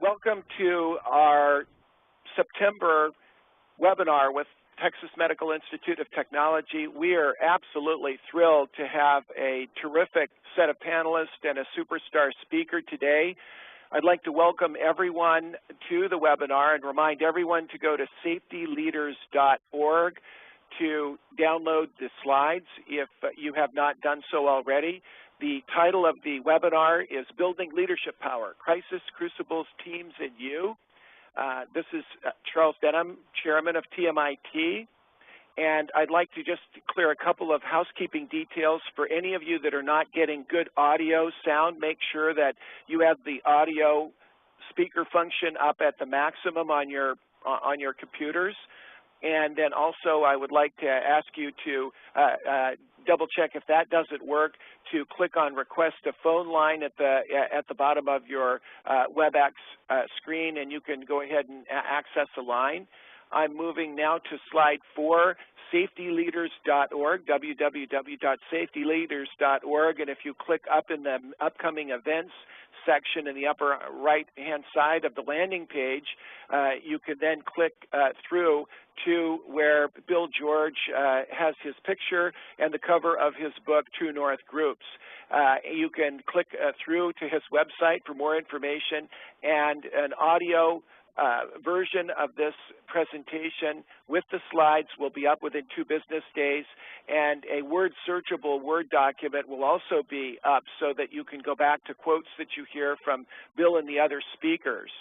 Welcome to our September webinar with Texas Medical Institute of Technology. We are absolutely thrilled to have a terrific set of panelists and a superstar speaker today. I'd like to welcome everyone to the webinar and remind everyone to go to safetyleaders.org to download the slides if you have not done so already. The title of the webinar is Building Leadership Power, Crisis, Crucibles, Teams, and You. This is Charles Denham, Chairman of TMIT, and I'd like to just clear a couple of housekeeping details. For any of you that are not getting good audio sound, make sure that you have the audio speaker function up at the maximum on your computers. And then also I would like to ask you to double check if that doesn't work, to click on request a phone line at the bottom of your WebEx screen, and you can go ahead and access a line. I'm moving now to slide 4, safetyleaders.org, www.safetyleaders.org, and if you click up in the upcoming events section in the upper right-hand side of the landing page, you can then click through to where Bill George has his picture and the cover of his book, True North Groups. You can click through to his website for more information, and an audio version of this presentation with the slides will be up within 2 business days, and a Word searchable Word document will also be up so that you can go back to quotes that you hear from Bill and the other speakers.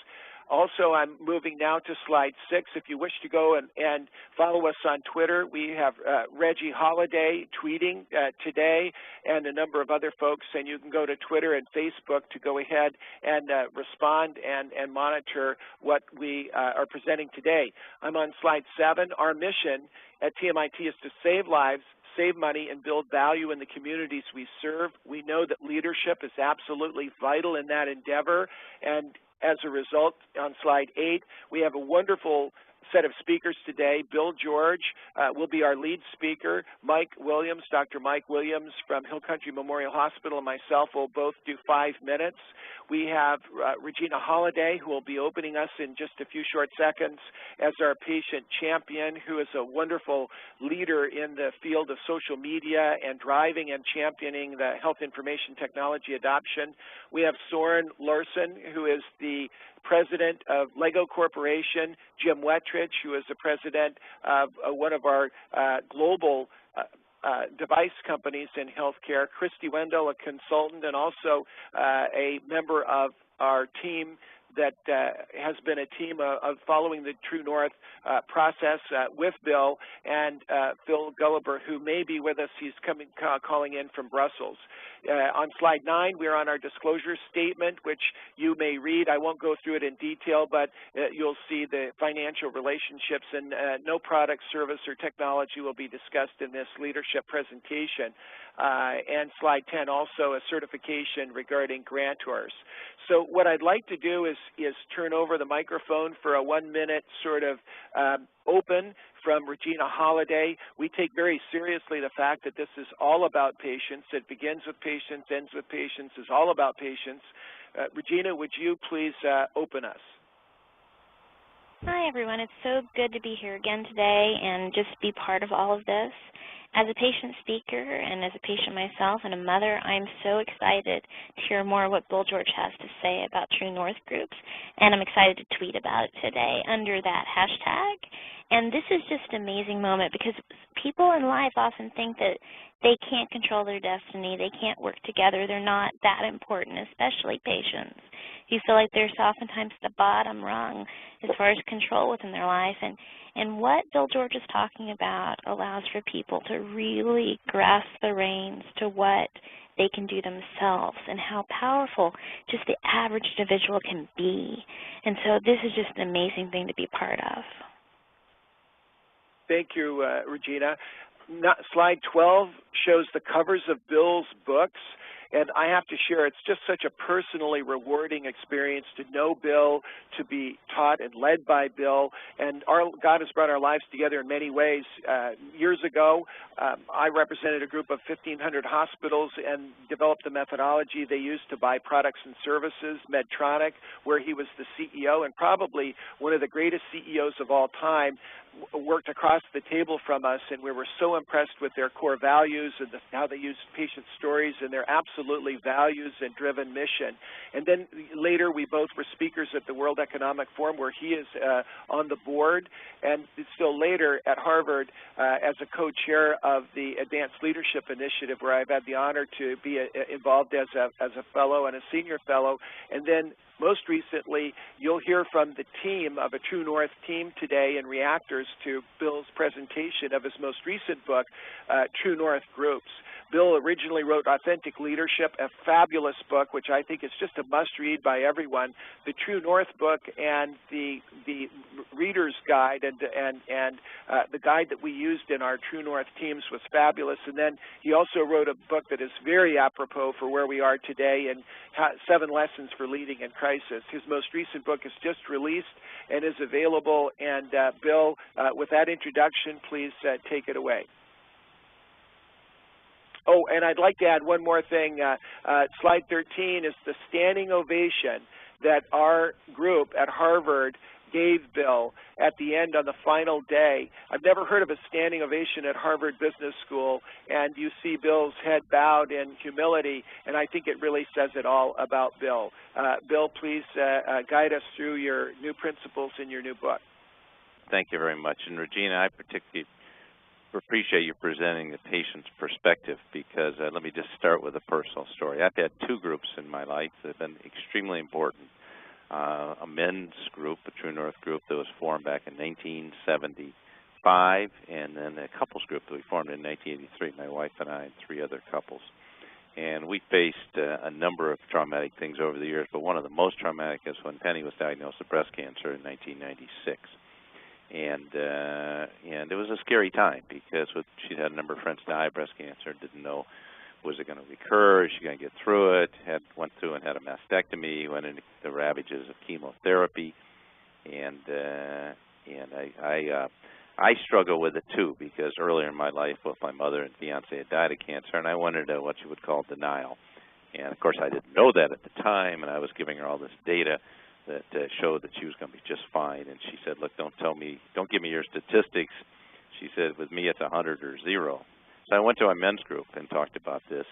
Also, I'm moving now to slide 6. If you wish to go and follow us on Twitter, we have Reggie Holiday tweeting today and a number of other folks, and you can go to Twitter and Facebook to go ahead and respond and monitor what we are presenting today. I'm on slide 7. Our mission at TMIT is to save lives, save money, and build value in the communities we serve. We know that leadership is absolutely vital in that endeavor, and as a result, on slide 8, we have a wonderful set of speakers today. Bill George will be our lead speaker. Mike Williams, Dr. Mike Williams from Hill Country Memorial Hospital, and myself will both do 5 minutes. We have Regina Holiday, who will be opening us in just a few short seconds as our patient champion, who is a wonderful leader in the field of social media and driving and championing the health information technology adoption. We have Soren Larson, who is the president of Lego Corporation, Jim Wettrich, who is the president of one of our global device companies in healthcare, Christy Wendell, a consultant and also a member of our team that has been a team of following the True North process with Bill, and Phil Gulliver, who may be with us. He's calling in from Brussels. On slide 9, we're on our disclosure statement, which you may read. I won't go through it in detail, but you'll see the financial relationships, and no product, service, or technology will be discussed in this leadership presentation. And slide 10, also a certification regarding grantors. So what I'd like to do is turn over the microphone for a 1-minute sort of open from Regina Holiday. We take very seriously the fact that this is all about patients. It begins with patients, ends with patients, is all about patients. Regina, would you please open us? Hi, everyone. It's so good to be here again today and just be part of all of this. As a patient speaker and as a patient myself and a mother, I'm so excited to hear more what Bill George has to say about True North Groups, and I'm excited to tweet about it today under that hashtag. And this is just an amazing moment because people in life often think that they can't control their destiny, they can't work together, they're not that important, especially patients. You feel like they're oftentimes the bottom rung as far as control within their life. And what Bill George is talking about allows for people to really grasp the reins to what they can do themselves and how powerful just the average individual can be. And so this is just an amazing thing to be part of. Thank you, Regina. Slide 12 shows the covers of Bill's books, And I have to share, it's just such a personally rewarding experience to know Bill, to be taught and led by Bill, and God has brought our lives together in many ways. Years ago, I represented a group of 1,500 hospitals and developed the methodology they used to buy products and services, Medtronic, where he was the CEO, and probably one of the greatest CEOs of all time, worked across the table from us, and we were so impressed with their core values and how they use patient stories and their absolutely values and driven mission. And then later we both were speakers at the World Economic Forum, where he is on the board, and still later at Harvard as a co-chair of the Advanced Leadership Initiative, where I've had the honor to be involved as a fellow and a senior fellow. And then most recently, you'll hear from the team of a True North team today in reactors to Bill's presentation of his most recent book, True North Groups. Bill originally wrote Authentic Leadership, a fabulous book, which I think is just a must-read by everyone. The True North book and the Reader's Guide and the guide that we used in our True North teams was fabulous. And then he also wrote a book that is very apropos for where we are today, and 7 Lessons for Leading in Crisis. His most recent book is just released and is available. And Bill, with that introduction, please take it away. Oh, and I'd like to add one more thing. Slide 13 is the standing ovation that our group at Harvard gave Bill at the end on the final day. I've never heard of a standing ovation at Harvard Business School, and you see Bill's head bowed in humility, and I think it really says it all about Bill. Bill, please guide us through your new principles in your new book. Thank you very much. And Regina, I particularly appreciate you presenting the patient's perspective, because let me just start with a personal story. I've had 2 groups in my life that have been extremely important. A men's group, a True North group that was formed back in 1975, and then a couples group that we formed in 1983, my wife and I and 3 other couples. And we faced a number of traumatic things over the years, but one of the most traumatic is when Penny was diagnosed with breast cancer in 1996. And it was a scary time, because she'd had a number of friends die of breast cancer, didn't know, was it going to recur, is she going to get through it, went through and had a mastectomy, went into the ravages of chemotherapy, and I struggle with it too, because earlier in my life both my mother and fiance had died of cancer, and I went into what you would call denial. And of course I didn't know that at the time, and I was giving her all this data that showed that she was going to be just fine. And she said, look, don't give me your statistics. She said, with me it's 100 or 0. So I went to a men's group and talked about this,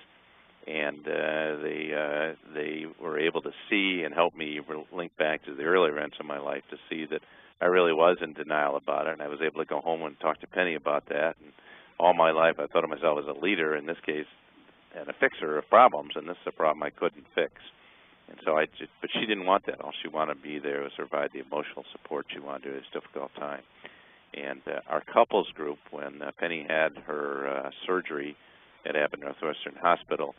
and they were able to see and help me link back to the earlier events of my life to see that I really was in denial about it, and I was able to go home and talk to Penny about that. And all my life I thought of myself as a leader, in this case, and a fixer of problems, and this is a problem I couldn't fix. And so but she didn't want that. All she wanted to be there was provide the emotional support she wanted during this difficult time. And our couples group, when Penny had her surgery at Abbott Northwestern Hospital,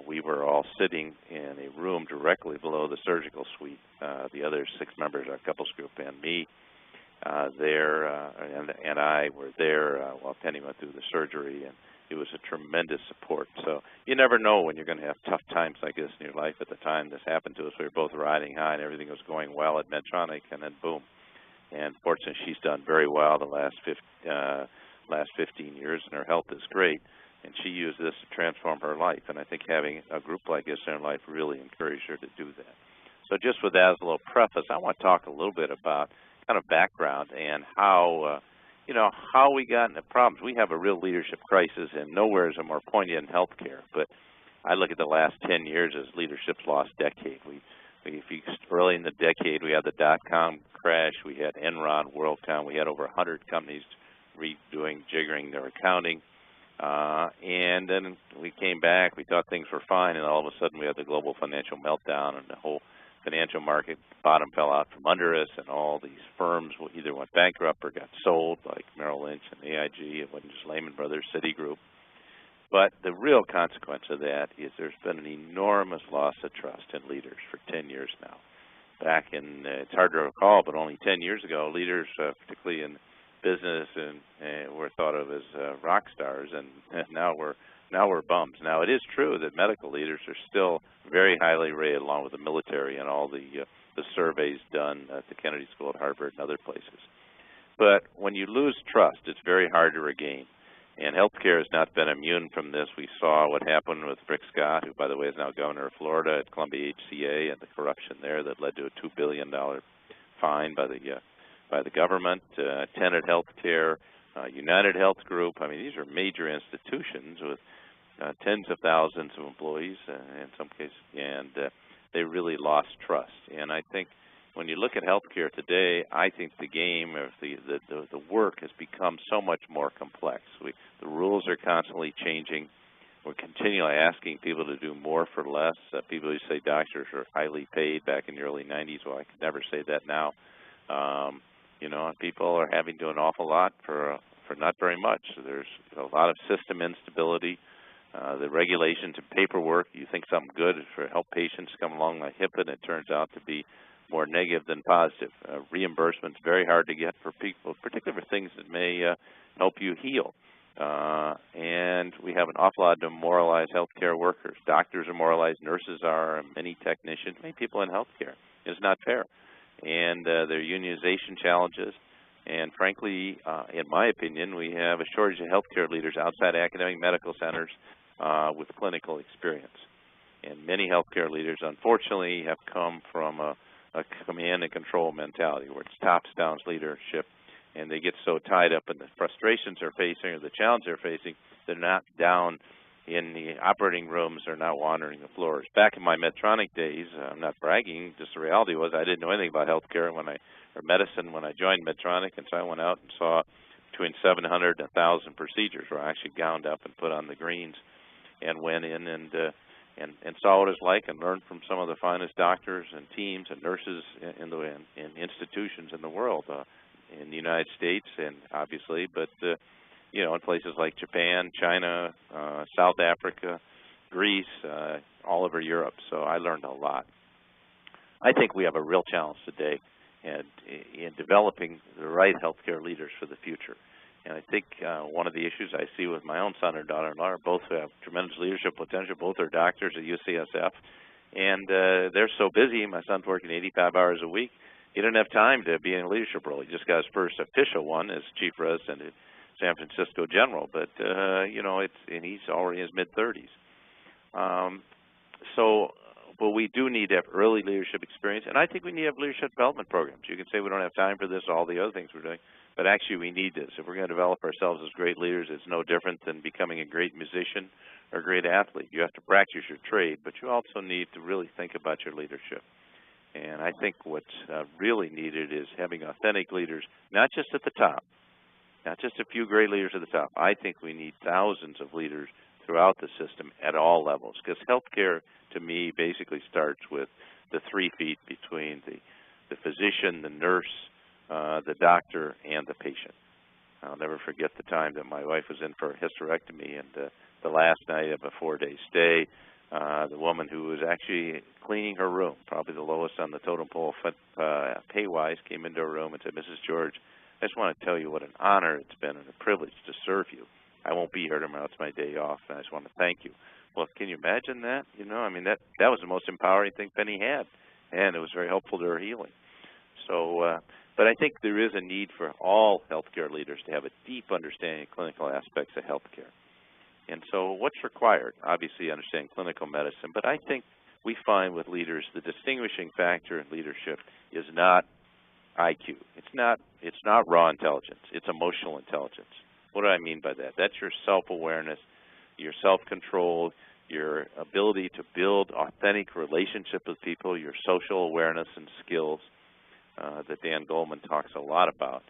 we were all sitting in a room directly below the surgical suite. The other 6 members of our couples group and me and I were there while Penny went through the surgery, and it was a tremendous support. So you never know when you're going to have tough times like this in your life. At the time this happened to us, we were both riding high and everything was going well at Medtronic, and then boom. And fortunately, she's done very well the last 15 years, and her health is great. And she used this to transform her life. And I think having a group like this in her life really encouraged her to do that. So just with that as a little preface, I want to talk a little bit about kind of background and how we got into problems. We have a real leadership crisis, and nowhere is it more poignant in healthcare. But I look at the last 10 years as leadership's lost decade. Early in the decade, we had the dot-com crash, we had Enron, WorldCom, we had over 100 companies jiggering their accounting. And then we came back, we thought things were fine, and all of a sudden we had the global financial meltdown, and the whole financial market bottom fell out from under us, and all these firms either went bankrupt or got sold, like Merrill Lynch and AIG. It wasn't just Lehman Brothers, Citigroup. But the real consequence of that is there's been an enormous loss of trust in leaders for 10 years now. Back in, it's hard to recall, but only 10 years ago, leaders, particularly in business, were thought of as rock stars, and now we're now we're bums. Now, it is true that medical leaders are still very highly rated, along with the military and all the surveys done at the Kennedy School at Harvard and other places. But when you lose trust, it's very hard to regain. And healthcare has not been immune from this. We saw what happened with Rick Scott, who, by the way, is now governor of Florida, at Columbia HCA, and the corruption there that led to a $2 billion fine by the government. Tenet Healthcare, United Health Group. I mean, these are major institutions with tens of thousands of employees in some cases, and they really lost trust. And I think when you look at healthcare today, I think the game of the work has become so much more complex. The rules are constantly changing. We're continually asking people to do more for less. People used to say doctors are highly paid back in the early 90s. Well, I could never say that now. You know, people are having to do an awful lot for not very much. So there's a lot of system instability. The regulations and paperwork, you think something good is for help patients come along like HIPAA, and it turns out to be more negative than positive. Reimbursement's very hard to get for people, particularly for things that may help you heal. And we have an awful lot of demoralized healthcare workers. Doctors are demoralized, nurses are, and many technicians, many people in healthcare. It's not fair. And there are unionization challenges. And frankly, in my opinion, we have a shortage of healthcare leaders outside academic medical centers with clinical experience. And many healthcare leaders, unfortunately, have come from a command and control mentality where it's tops-down leadership, and they get so tied up in the frustrations they're facing or the challenge they're facing, they're not down in the operating rooms, they're not wandering the floors. Back in my Medtronic days, I'm not bragging, just the reality was I didn't know anything about healthcare or medicine when I joined Medtronic, and so I went out and saw between 700 and 1,000 procedures where I actually gowned up and put on the greens and went in and saw what it's like and learned from some of the finest doctors and teams and nurses in institutions in the world, in the United States and obviously, but you know, in places like Japan, China, South Africa, Greece, all over Europe. So I learned a lot. I think we have a real challenge today in developing the right healthcare leaders for the future. And I think one of the issues I see with my own son and daughter-in-law, both have tremendous leadership potential. Both are doctors at UCSF. And they're so busy. My son's working 85 hours a week. He didn't have time to be in a leadership role. He just got his first official one as chief resident at San Francisco General. But, you know, and he's already in his mid-30s. But we do need to have early leadership experience. And I think we need to have leadership development programs. You can say we don't have time for this, all the other things we're doing. But actually, we need this. If we're going to develop ourselves as great leaders, it's no different than becoming a great musician or a great athlete. You have to practice your trade, but you also need to really think about your leadership. And I think what's really needed is having authentic leaders, not just at the top, not just a few great leaders at the top. I think we need thousands of leaders throughout the system at all levels, because healthcare, to me, basically starts with the 3 feet between the physician, the nurse, the doctor, and the patient. I'll never forget the time that my wife was in for a hysterectomy, and the last night of a 4-day stay, the woman who was actually cleaning her room, probably the lowest on the totem pole pay-wise, came into her room and said, "Mrs. George, I just want to tell you what an honor it's been and a privilege to serve you. I won't be here tomorrow. It's my day off, and I just want to thank you." Well, can you imagine that? You know, I mean, that was the most empowering thing Penny had, and it was very helpful to her healing. So, but I think there is a need for all healthcare leaders to have a deep understanding of clinical aspects of healthcare. And so what's required? Obviously, understanding clinical medicine, but I think we find with leaders the distinguishing factor in leadership is not IQ. It's not raw intelligence. It's emotional intelligence. What do I mean by that? That's your self-awareness, your self-control, your ability to build authentic relationships with people, your social awareness and skills that Dan Goleman talks a lot about.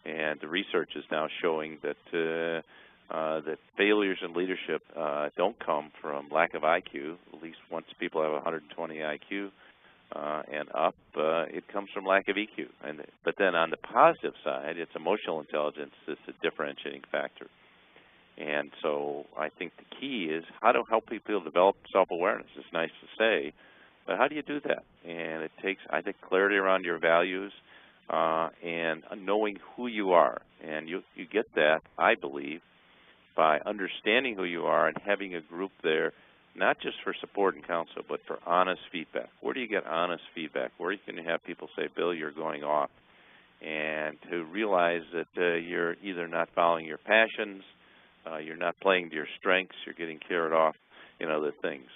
And the research is now showing that that failures in leadership don't come from lack of IQ. At least once people have 120 IQ and up, it comes from lack of EQ. But then on the positive side, it's emotional intelligence that's a differentiating factor. And so I think the key is how to help people develop self-awareness. It's nice to say, but how do you do that? And it takes, I think, clarity around your values and knowing who you are. And you get that, I believe, by understanding who you are and having a group there, not just for support and counsel, but for honest feedback. Where do you get honest feedback? Where you can have people say, Bill, you're going off, and to realize that you're either not following your passions, you're not playing to your strengths, you're getting carried off in other things.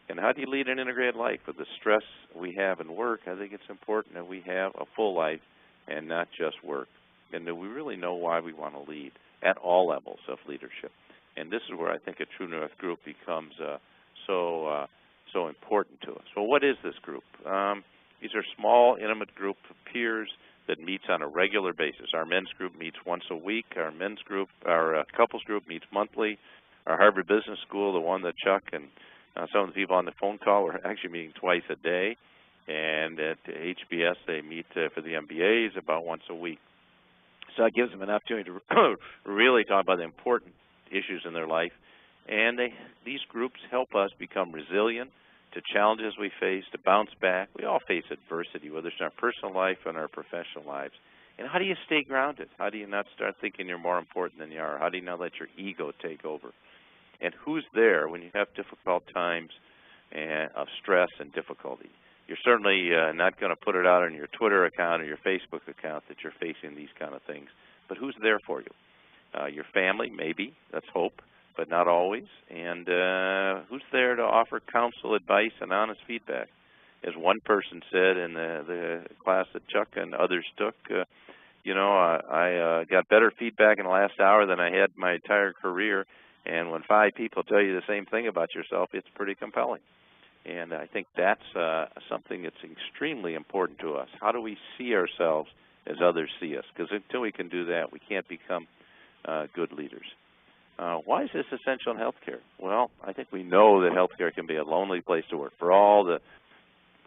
And how do you lead an integrated life? With the stress we have in work, I think it's important that we have a full life and not just work, and that we really know why we want to lead at all levels of leadership. And this is where I think a True North group becomes so important to us. Well, what is this group? These are small, intimate group of peers that meets on a regular basis. Our men's group meets once a week. Our couples group meets monthly. Our Harvard Business School, the one that Chuck and some of the people on the phone call are actually meeting twice a day. And at HBS, they meet for the MBAs about once a week. So it gives them an opportunity to really talk about the important issues in their life. And these groups help us become resilient to challenges we face, to bounce back. We all face adversity, whether it's in our personal life or in our professional lives. And how do you stay grounded? How do you not start thinking you're more important than you are? How do you not let your ego take over? And who's there when you have difficult times of stress and difficulty? You're certainly not going to put it out on your Twitter account or your Facebook account that you're facing these kind of things. But who's there for you? Your family, maybe. Let's hope, but not always. And who's there to offer counsel, advice, and honest feedback? As one person said in the class that Chuck and others took, I got better feedback in the last hour than I had my entire career. And when 5 people tell you the same thing about yourself, it's pretty compelling. And I think that's something that's extremely important to us. How do we see ourselves as others see us? Because until we can do that, we can't become good leaders. Why is this essential in healthcare? Well, I think we know that healthcare can be a lonely place to work. For all the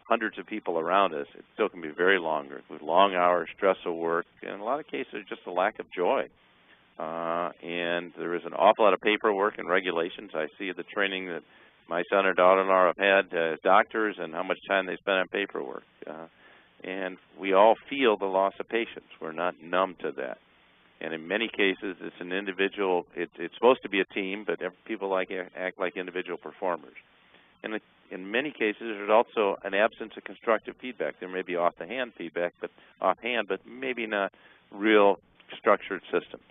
hundreds of people around us, it still can be very long, with long hours, stressful work, and in a lot of cases, just a lack of joy. And there is an awful lot of paperwork and regulations. I see the training that my son or daughter-in-law have had as doctors and how much time they spend on paperwork. And we all feel the loss of patience. We're not numb to that. And in many cases, it's an individual. It's supposed to be a team, but people act like individual performers. And in many cases, there's also an absence of constructive feedback. There may be off-the-hand feedback, but maybe not real structured systems.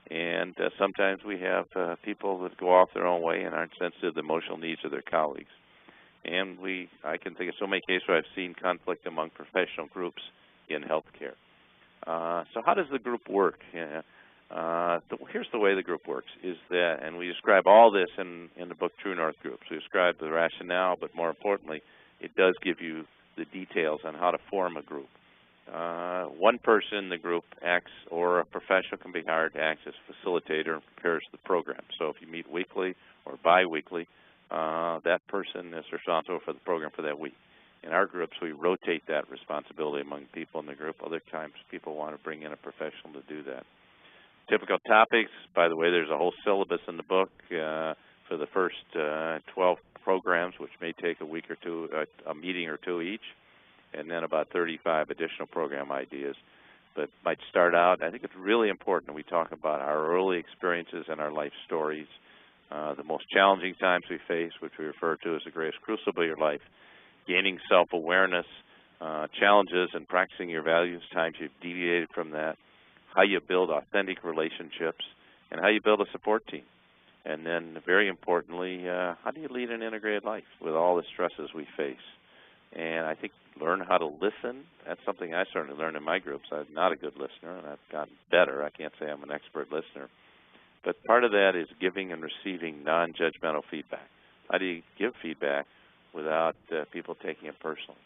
And sometimes we have people that go off their own way and aren't sensitive to the emotional needs of their colleagues. And I can think of so many cases where I've seen conflict among professional groups in healthcare. So how does the group work? Here's the way the group works, is that, and we describe all this in the book True North Groups. We describe the rationale, but more importantly, it does give you the details on how to form a group. One person in the group acts, or a professional can be hired to act as facilitator and prepares the program. So if you meet weekly or bi-weekly, that person is responsible for the program for that week. In our groups, we rotate that responsibility among people in the group. Other times, people want to bring in a professional to do that. Typical topics, by the way, there's a whole syllabus in the book for the first 12 programs, which may take a week or two, a meeting or two each, and then about 35 additional program ideas. But might start out, I think it's really important we talk about our early experiences and our life stories, the most challenging times we face, which we refer to as the greatest crucible of your life, gaining self-awareness, challenges and practicing your values, times you've deviated from that, how you build authentic relationships, and how you build a support team. And then, very importantly, how do you lead an integrated life with all the stresses we face? And I think learn how to listen. That's something I certainly learned in my groups. I'm not a good listener, and I've gotten better. I can't say I'm an expert listener. But part of that is giving and receiving non-judgmental feedback. How do you give feedback without people taking it personally?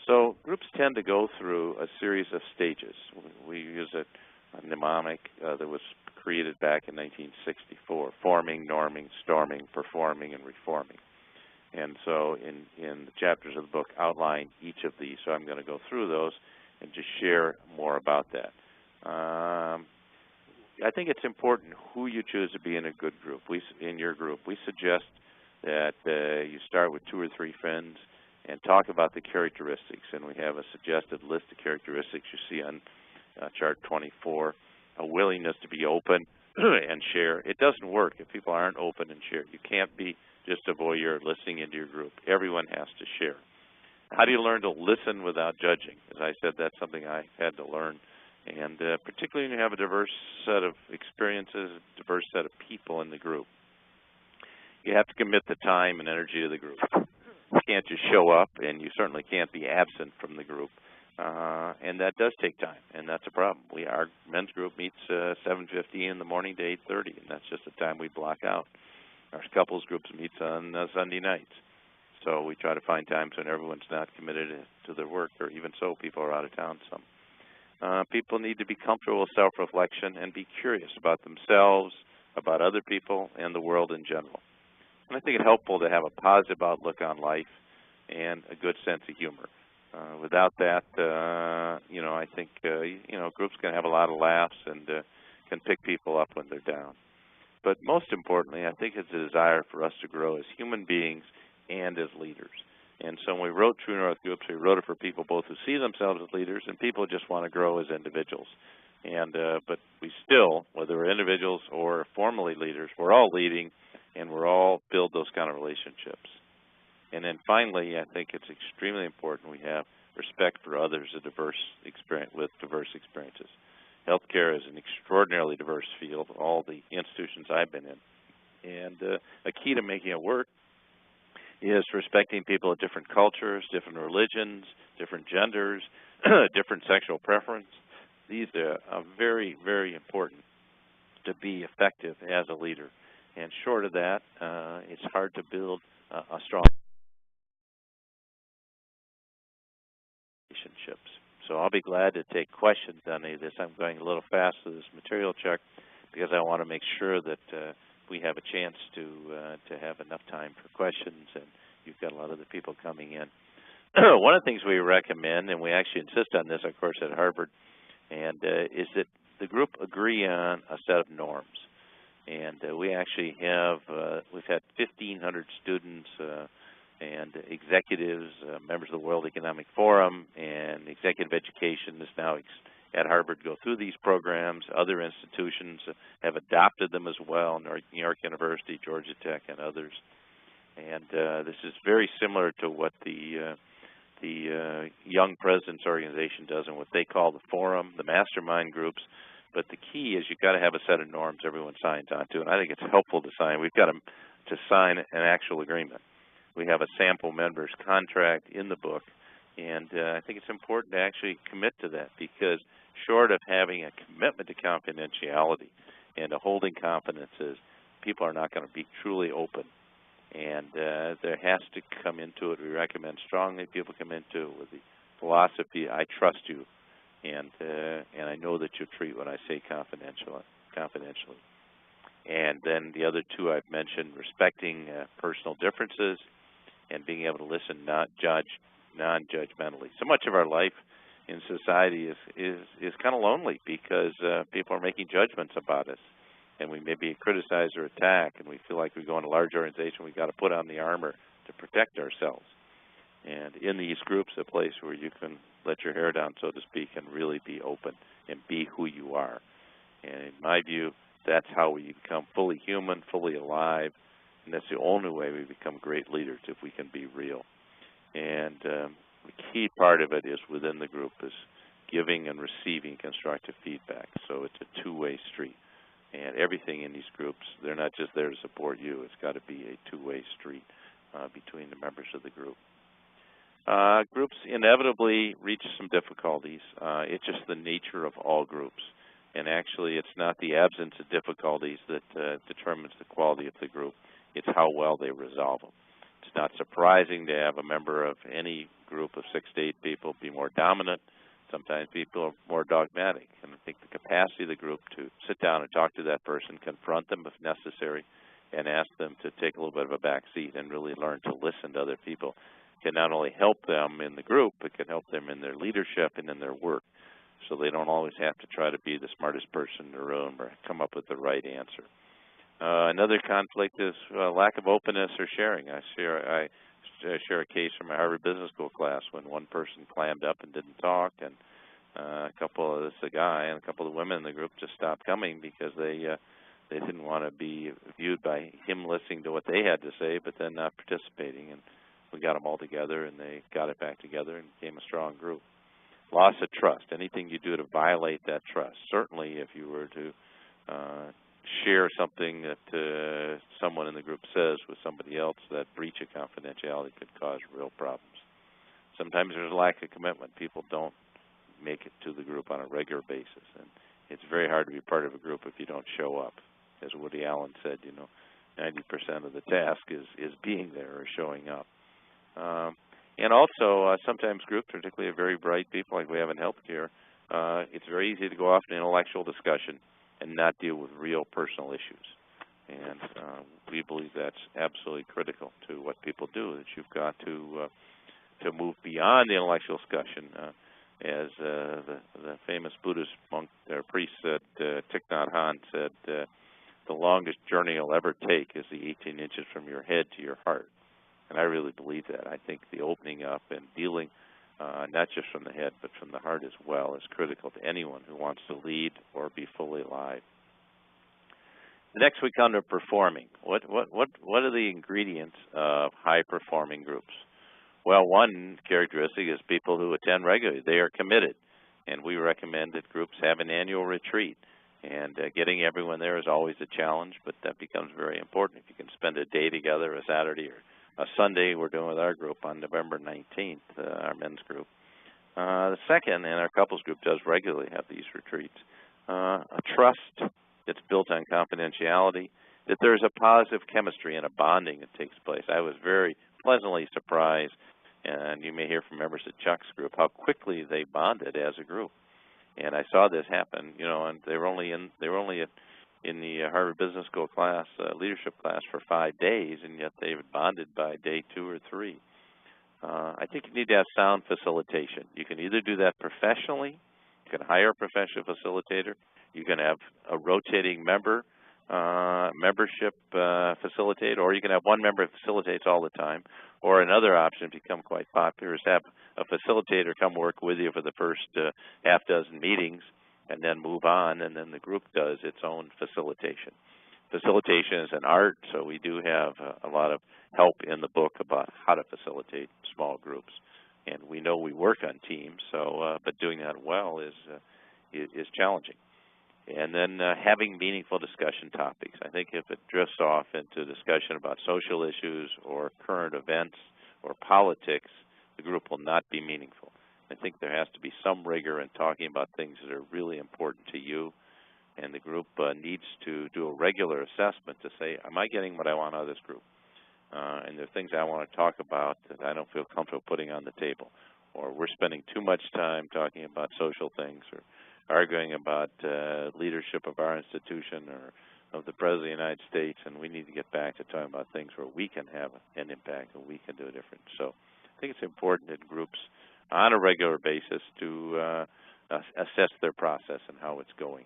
So groups tend to go through a series of stages. We use a mnemonic that was created back in 1964, forming, norming, storming, performing, and reforming. And so in the chapters of the book outline each of these, so I'm going to go through those and just share more about that. I think it's important who you choose to be in a good group. In your group, we suggest that you start with 2 or 3 friends and talk about the characteristics. And we have a suggested list of characteristics you see on chart 24. A willingness to be open, and share. It doesn't work if people aren't open and share. You can't be just a voyeur listening into your group. Everyone has to share. How do you learn to listen without judging? As I said, that's something I had to learn. And particularly when you have a diverse set of experiences, a diverse set of people in the group, you have to commit the time and energy to the group. You can't just show up, and you certainly can't be absent from the group. And that does take time, and that's a problem. Our men's group meets 7:50 in the morning to 8:30, and that's just the time we block out. Our couples groups meets on Sunday nights. So we try to find times when everyone's not committed to their work, or even so, people are out of town some. People need to be comfortable with self-reflection and be curious about themselves, about other people, and the world in general. And I think it's helpful to have a positive outlook on life and a good sense of humor. Without that, I think, groups can have a lot of laughs and can pick people up when they're down. But most importantly, I think it's a desire for us to grow as human beings and as leaders. And so when we wrote True North Groups, we wrote it for people both who see themselves as leaders and people who just want to grow as individuals. But we still, whether we're individuals or formally leaders, we're all leading, and we're all build those kind of relationships. And then finally, I think it's extremely important we have respect for others with diverse experiences. Healthcare is an extraordinarily diverse field, all the institutions I've been in. And a key to making it work is respecting people of different cultures, different religions, different genders, different sexual preference. These are very, very important to be effective as a leader. And short of that, it's hard to build a strong relationships. So I'll be glad to take questions on any of this. I'm going a little fast through this material check because I want to make sure that we have a chance to have enough time for questions, and you've got a lot of the people coming in. One of the things we recommend, and we actually insist on this, of course, at Harvard, and is that the group agree on a set of norms. And we actually have, we've had 1,500 students and executives, members of the World Economic Forum, and executive education is now at Harvard go through these programs. Other institutions have adopted them as well, New York University, Georgia Tech, and others. And this is very similar to what the Young Presidents Organization does and what they call the forum, the mastermind groups. But the key is you've got to have a set of norms everyone signs onto, and I think it's helpful to sign. We've got to sign an actual agreement. We have a sample members contract in the book, and I think it's important to actually commit to that, because short of having a commitment to confidentiality and to holding confidences, people are not going to be truly open. And there has to come into it. We recommend strongly people come into it with the philosophy, I trust you, and I know that you'll treat what I say confidentially. And then the other two I've mentioned, respecting personal differences and being able to listen, not judge, non-judgmentally. So much of our life in society is kind of lonely because people are making judgments about us, and we may be criticized or attacked, and we feel like we go in a large organization, we've got to put on the armor to protect ourselves. And in these groups, a place where you can let your hair down, so to speak, and really be open and be who you are. And in my view, that's how we become fully human, fully alive, and that's the only way we become great leaders, if we can be real. And the key part of it is within the group is giving and receiving constructive feedback. So it's a two-way street. And everything in these groups, they're not just there to support you. It's got to be a two-way street between the members of the group. Groups inevitably reach some difficulties. It's just the nature of all groups. And actually, it's not the absence of difficulties that determines the quality of the group. It's how well they resolve them. It's not surprising to have a member of any group of 6 to 8 people be more dominant. Sometimes people are more dogmatic. And I think the capacity of the group to sit down and talk to that person, confront them if necessary, and ask them to take a little bit of a back seat and really learn to listen to other people can not only help them in the group, but can help them in their leadership and in their work. So they don't always have to try to be the smartest person in the room or come up with the right answer. Another conflict is lack of openness or sharing. I share a case from my Harvard Business School class when one person clammed up and didn't talk, and a couple of the women in the group just stopped coming because they they didn't want to be viewed by him listening to what they had to say, but then not participating. And we got them all together, and they got it back together and became a strong group. Loss of trust, anything you do to violate that trust. Certainly if you were to share something that someone in the group says with somebody else, that breach of confidentiality could cause real problems. Sometimes there's a lack of commitment. People don't make it to the group on a regular basis, and it's very hard to be part of a group if you don't show up. As Woody Allen said, 90% of the task is being there or showing up. And also, sometimes groups, particularly of very bright people like we have in healthcare, it's very easy to go off in intellectual discussion and not deal with real personal issues. And we believe that's absolutely critical to what people do, that you've got to move beyond the intellectual discussion. As the famous Buddhist monk or priest said, Thich Nhat Hanh said, the longest journey you'll ever take is the 18 inches from your head to your heart. And I really believe that. I think the opening up and dealing not just from the head but from the heart as well is critical to anyone who wants to lead or be fully alive. Next we come to performing. What are the ingredients of high-performing groups? Well, one characteristic is people who attend regularly. They are committed, and we recommend that groups have an annual retreat. And getting everyone there is always a challenge, but that becomes very important. If you can spend a day together, a Saturday or a Sunday, we're doing with our group on November 19th, our men's group. The second, and our couples group does regularly have these retreats, a trust that's built on confidentiality, that there's a positive chemistry and a bonding that takes place. I was very pleasantly surprised, and you may hear from members of Chuck's group, how quickly they bonded as a group. And I saw this happen, and they were only in the Harvard Business School class, leadership class, for 5 days, and yet they bonded by day 2 or 3. I think you need to have sound facilitation. You can either do that professionally, you can hire a professional facilitator, you can have a rotating membership facilitate, or you can have one member who facilitates all the time, or another option become quite popular is have a facilitator come work with you for the first half dozen meetings and then move on, and then the group does its own facilitation. Facilitation is an art, so we do have a lot of help in the book about how to facilitate small groups. And we know we work on teams, so but doing that well is challenging. And then having meaningful discussion topics. I think if it drifts off into discussion about social issues or current events or politics, the group will not be meaningful. I think there has to be some rigor in talking about things that are really important to you, and the group needs to do a regular assessment to say, am I getting what I want out of this group? And there are things I want to talk about that I don't feel comfortable putting on the table, or we're spending too much time talking about social things or arguing about leadership of our institution or of the President of the United States, and we need to get back to talking about things where we can have an impact and we can do a difference. So I think it's important in groups on a regular basis to assess their process and how it's going.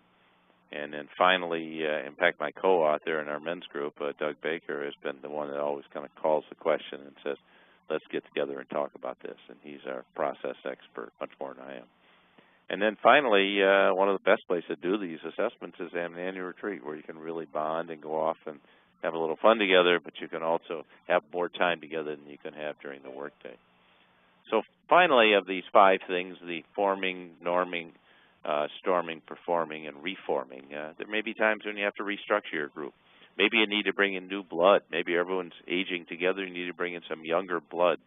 And then finally, in fact, my co-author in our men's group, Doug Baker, has been the one that always kind of calls the question and says, let's get together and talk about this. And he's our process expert, much more than I am. And then finally, one of the best places to do these assessments is an annual retreat where you can really bond and go off and have a little fun together, but you can also have more time together than you can have during the workday. So finally, of these 5 things, the forming, norming, storming, performing, and reforming, there may be times when you have to restructure your group. Maybe you need to bring in new blood. Maybe everyone's aging together. You need to bring in some younger blood.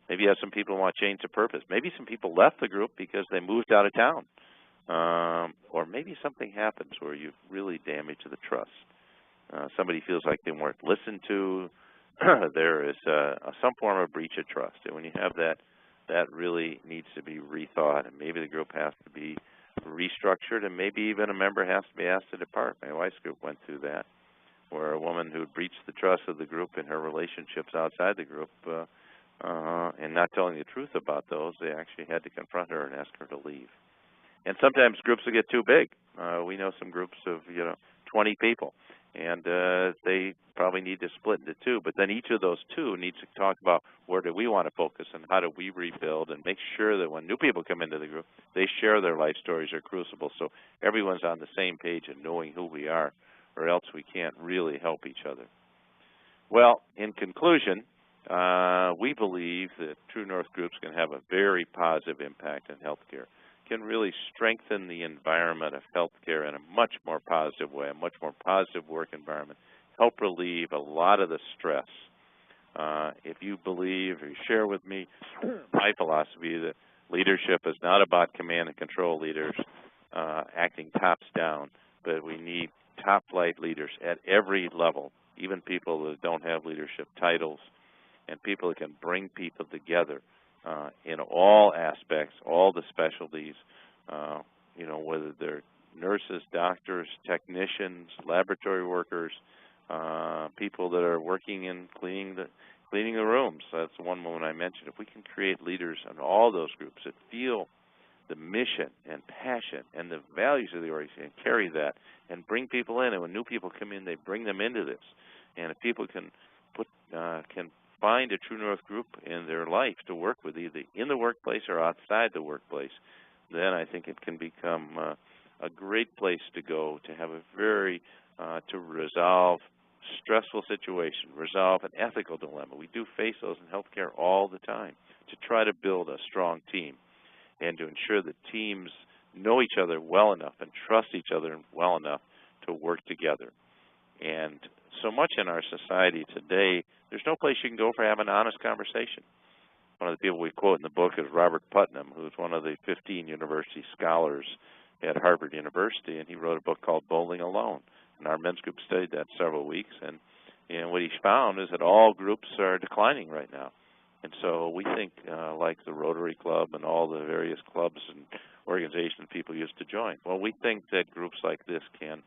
Maybe you have some people who want to change the purpose. Maybe some people left the group because they moved out of town. Or maybe something happens where you've really damaged the trust. Somebody feels like they weren't listened to. There is some form of breach of trust. And when you have that, that really needs to be rethought. And maybe the group has to be restructured, and maybe even a member has to be asked to depart. My wife's group went through that, where a woman who had breached the trust of the group in her relationships outside the group and not telling the truth about those, they actually had to confront her and ask her to leave. And sometimes groups will get too big. We know some groups of 20 people, and they probably need to split into two. But then each of those two needs to talk about where do we want to focus and how do we rebuild, and make sure that when new people come into the group, they share their life stories or crucibles, so everyone's on the same page and knowing who we are, or else we can't really help each other. Well, in conclusion, we believe that True North groups can have a very positive impact on healthcare, can really strengthen the environment of healthcare in a much more positive way, a much more positive work environment, help relieve a lot of the stress. If you believe or you share with me my philosophy that leadership is not about command and control leaders acting tops down, but we need top-flight leaders at every level, even people that don't have leadership titles, and people that can bring people together in all aspects, all the specialties, you know, whether they're nurses, doctors, technicians, laboratory workers, people that are working in cleaning the rooms. That's the one moment I mentioned. If we can create leaders in all those groups that feel the mission and passion and the values of the organization and carry that and bring people in, and when new people come in, they bring them into this. And if people can find a True North group in their life to work with, either in the workplace or outside the workplace, then I think it can become a great place to go to have a very, to resolve stressful situation, resolve an ethical dilemma. We do face those in healthcare all the time, to try to build a strong team and to ensure that teams know each other well enough and trust each other well enough to work together. And so much in our society today, there's no place you can go for having an honest conversation. One of the people we quote in the book is Robert Putnam, who's one of the 15 university scholars at Harvard University, and he wrote a book called Bowling Alone. And our men's group studied that several weeks, and what he found is that all groups are declining right now. And so we think, like the Rotary Club and all the various clubs and organizations people used to join, well, we think that groups like this can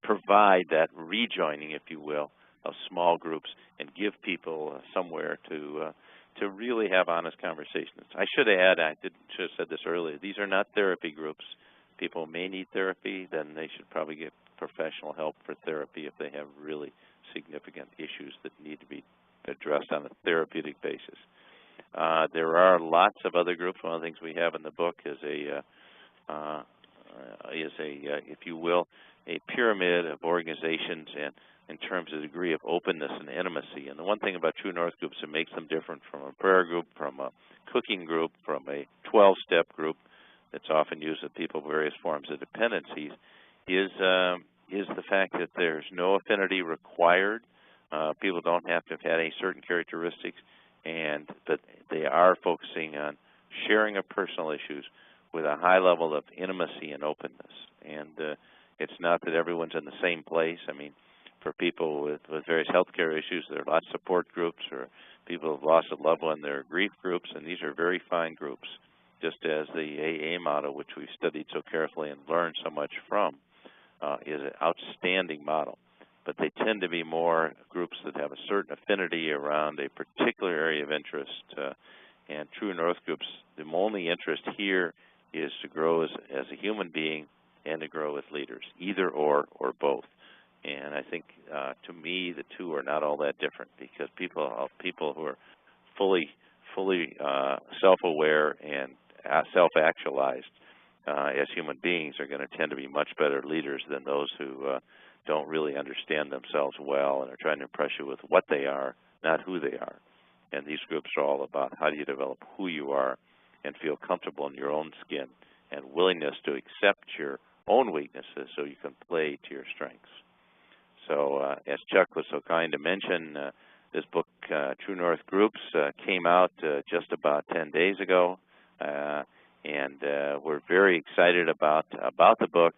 provide that rejoining, if you will, of small groups and give people somewhere to really have honest conversations. I should add, should have said this earlier, these are not therapy groups. People may need therapy, then they should probably get professional help for therapy if they have really significant issues that need to be addressed on a therapeutic basis. There are lots of other groups. One of the things we have in the book is if you will, a pyramid of organizations and in terms of degree of openness and intimacy. And the one thing about True North groups that makes them different from a prayer group, from a cooking group, from a 12-step group that's often used with people with various forms of dependencies is the fact that there's no affinity required. People don't have to have had any certain characteristics, and that they are focusing on sharing of personal issues with a high level of intimacy and openness. And it's not that everyone's in the same place. I mean, for people with various healthcare issues, there are lots of support groups, or people who have lost a loved one, there are grief groups, and these are very fine groups, just as the AA model, which we've studied so carefully and learned so much from, is an outstanding model. But they tend to be more groups that have a certain affinity around a particular area of interest. And True North groups, the only interest here is to grow as a human being and to grow as leaders, either or both. And I think, to me, the two are not all that different, because people who are fully self-aware and self-actualized as human beings are going to tend to be much better leaders than those who don't really understand themselves well and are trying to impress you with what they are, not who they are. And these groups are all about how do you develop who you are and feel comfortable in your own skin and willingness to accept your own weaknesses so you can play to your strengths. So as Chuck was so kind to mention, this book, True North Groups, came out just about 10 days ago, and we're very excited about the book.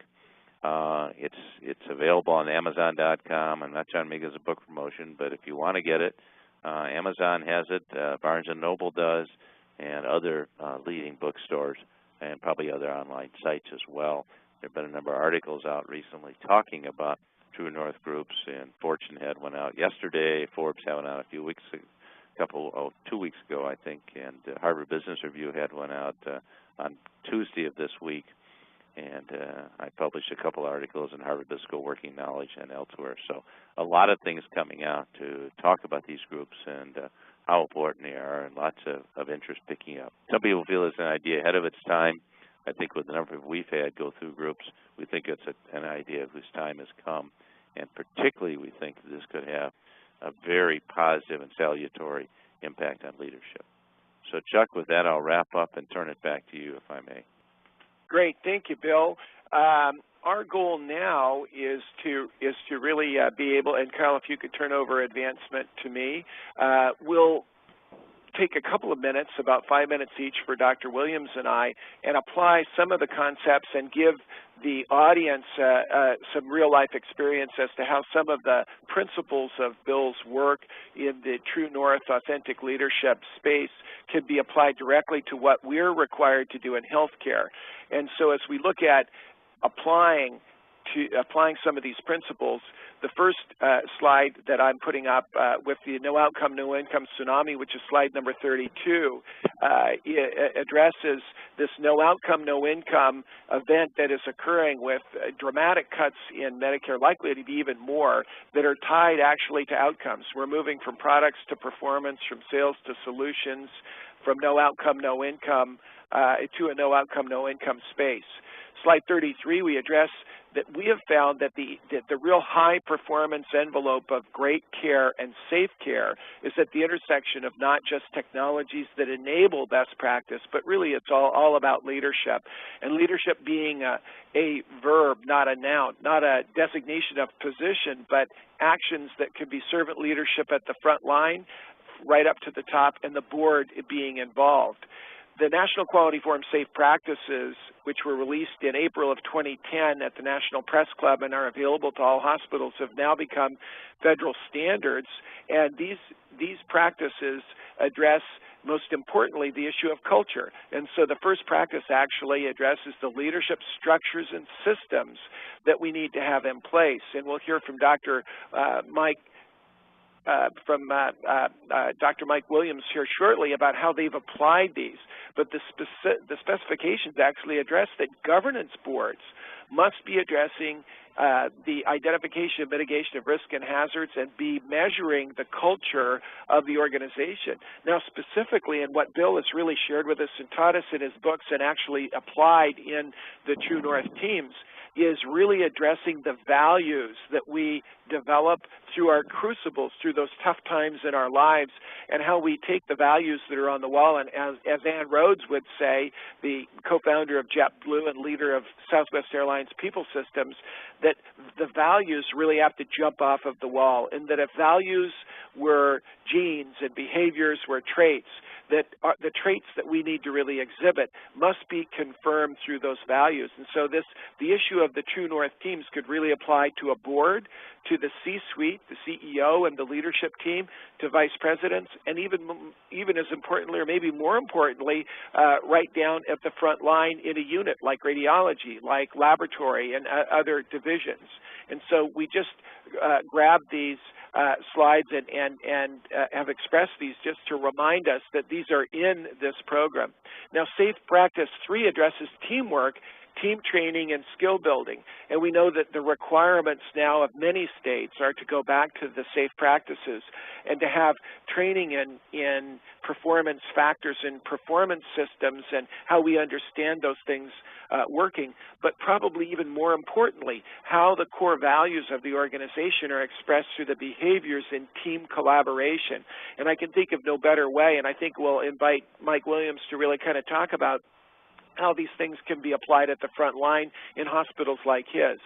It's available on Amazon.com. I'm not trying to make it as a book promotion, but if you want to get it, Amazon has it, Barnes & Noble does, and other leading bookstores, and probably other online sites as well. There have been a number of articles out recently talking about True North groups, and Fortune had one out yesterday, Forbes had one out a 2 weeks ago, I think, and Harvard Business Review had one out on Tuesday of this week. and I published a couple articles in Harvard Business School Working Knowledge and elsewhere. So a lot of things coming out to talk about these groups and how important they are, and lots of interest picking up. Some people feel it's an idea ahead of its time. I think with the number of we've had go through groups, we think it's an idea whose time has come, and particularly we think that this could have a very positive and salutary impact on leadership. So Chuck, with that, I'll wrap up and turn it back to you, if I may. Great, thank you, Bill. Our goal now is to really be able, and Carl, if you could turn over advancement to me, we'll take a couple of minutes, about 5 minutes each for Dr. Williams and I, and apply some of the concepts and give the audience some real-life experience as to how some of the principles of Bill's work in the True North Authentic Leadership space can be applied directly to what we're required to do in healthcare. And so as we look at applying some of these principles, the first slide that I'm putting up with the no outcome, no income tsunami, which is slide number 32, addresses this no outcome, no income event that is occurring with dramatic cuts in Medicare, likely to be even more, that are tied actually to outcomes. We're moving from products to performance, from sales to solutions, from no outcome, no income to a no outcome, no income space. Slide 33, we address that we have found that the real high performance envelope of great care and safe care is at the intersection of not just technologies that enable best practice, but really it's all about leadership. And leadership being a verb, not a noun, not a designation of position, but actions that could be servant leadership at the front line, right up to the top, and the board being involved. The National Quality Forum Safe Practices, which were released in April of 2010 at the National Press Club and are available to all hospitals, have now become federal standards. And these practices address, most importantly, the issue of culture. And so the first practice actually addresses the leadership structures and systems that we need to have in place. And we'll hear from Dr. Dr. Mike Williams here shortly about how they've applied these. But the specifications actually address that governance boards must be addressing the identification and mitigation of risk and hazards and be measuring the culture of the organization. Now, specifically, and what Bill has really shared with us and taught us in his books and actually applied in the True North teams, is really addressing the values that we develop through our crucibles, through those tough times in our lives, and how we take the values that are on the wall. And as Ann Rhodes would say, the co-founder of JetBlue and leader of Southwest Airlines People Systems, that the values really have to jump off of the wall, and that if values were genes and behaviors were traits, that the traits that we need to really exhibit must be confirmed through those values. And so the issue of the True North teams could really apply to a board, to the C-suite, the CEO and the leadership team, to vice presidents, and even as importantly, or maybe more importantly, right down at the front line in a unit like radiology, like laboratory, and other divisions. And so we just grabbed these slides and have expressed these just to remind us that these are in this program. Now, Safe Practice 3 addresses teamwork, team training, and skill building. And we know that the requirements now of many states are to go back to the safe practices and to have training in performance factors and performance systems and how we understand those things working, but probably even more importantly, how the core values of the organization are expressed through the behaviors in team collaboration. And I can think of no better way, and I think we'll invite Mike Williams to really kind of talk about how these things can be applied at the front line in hospitals like his.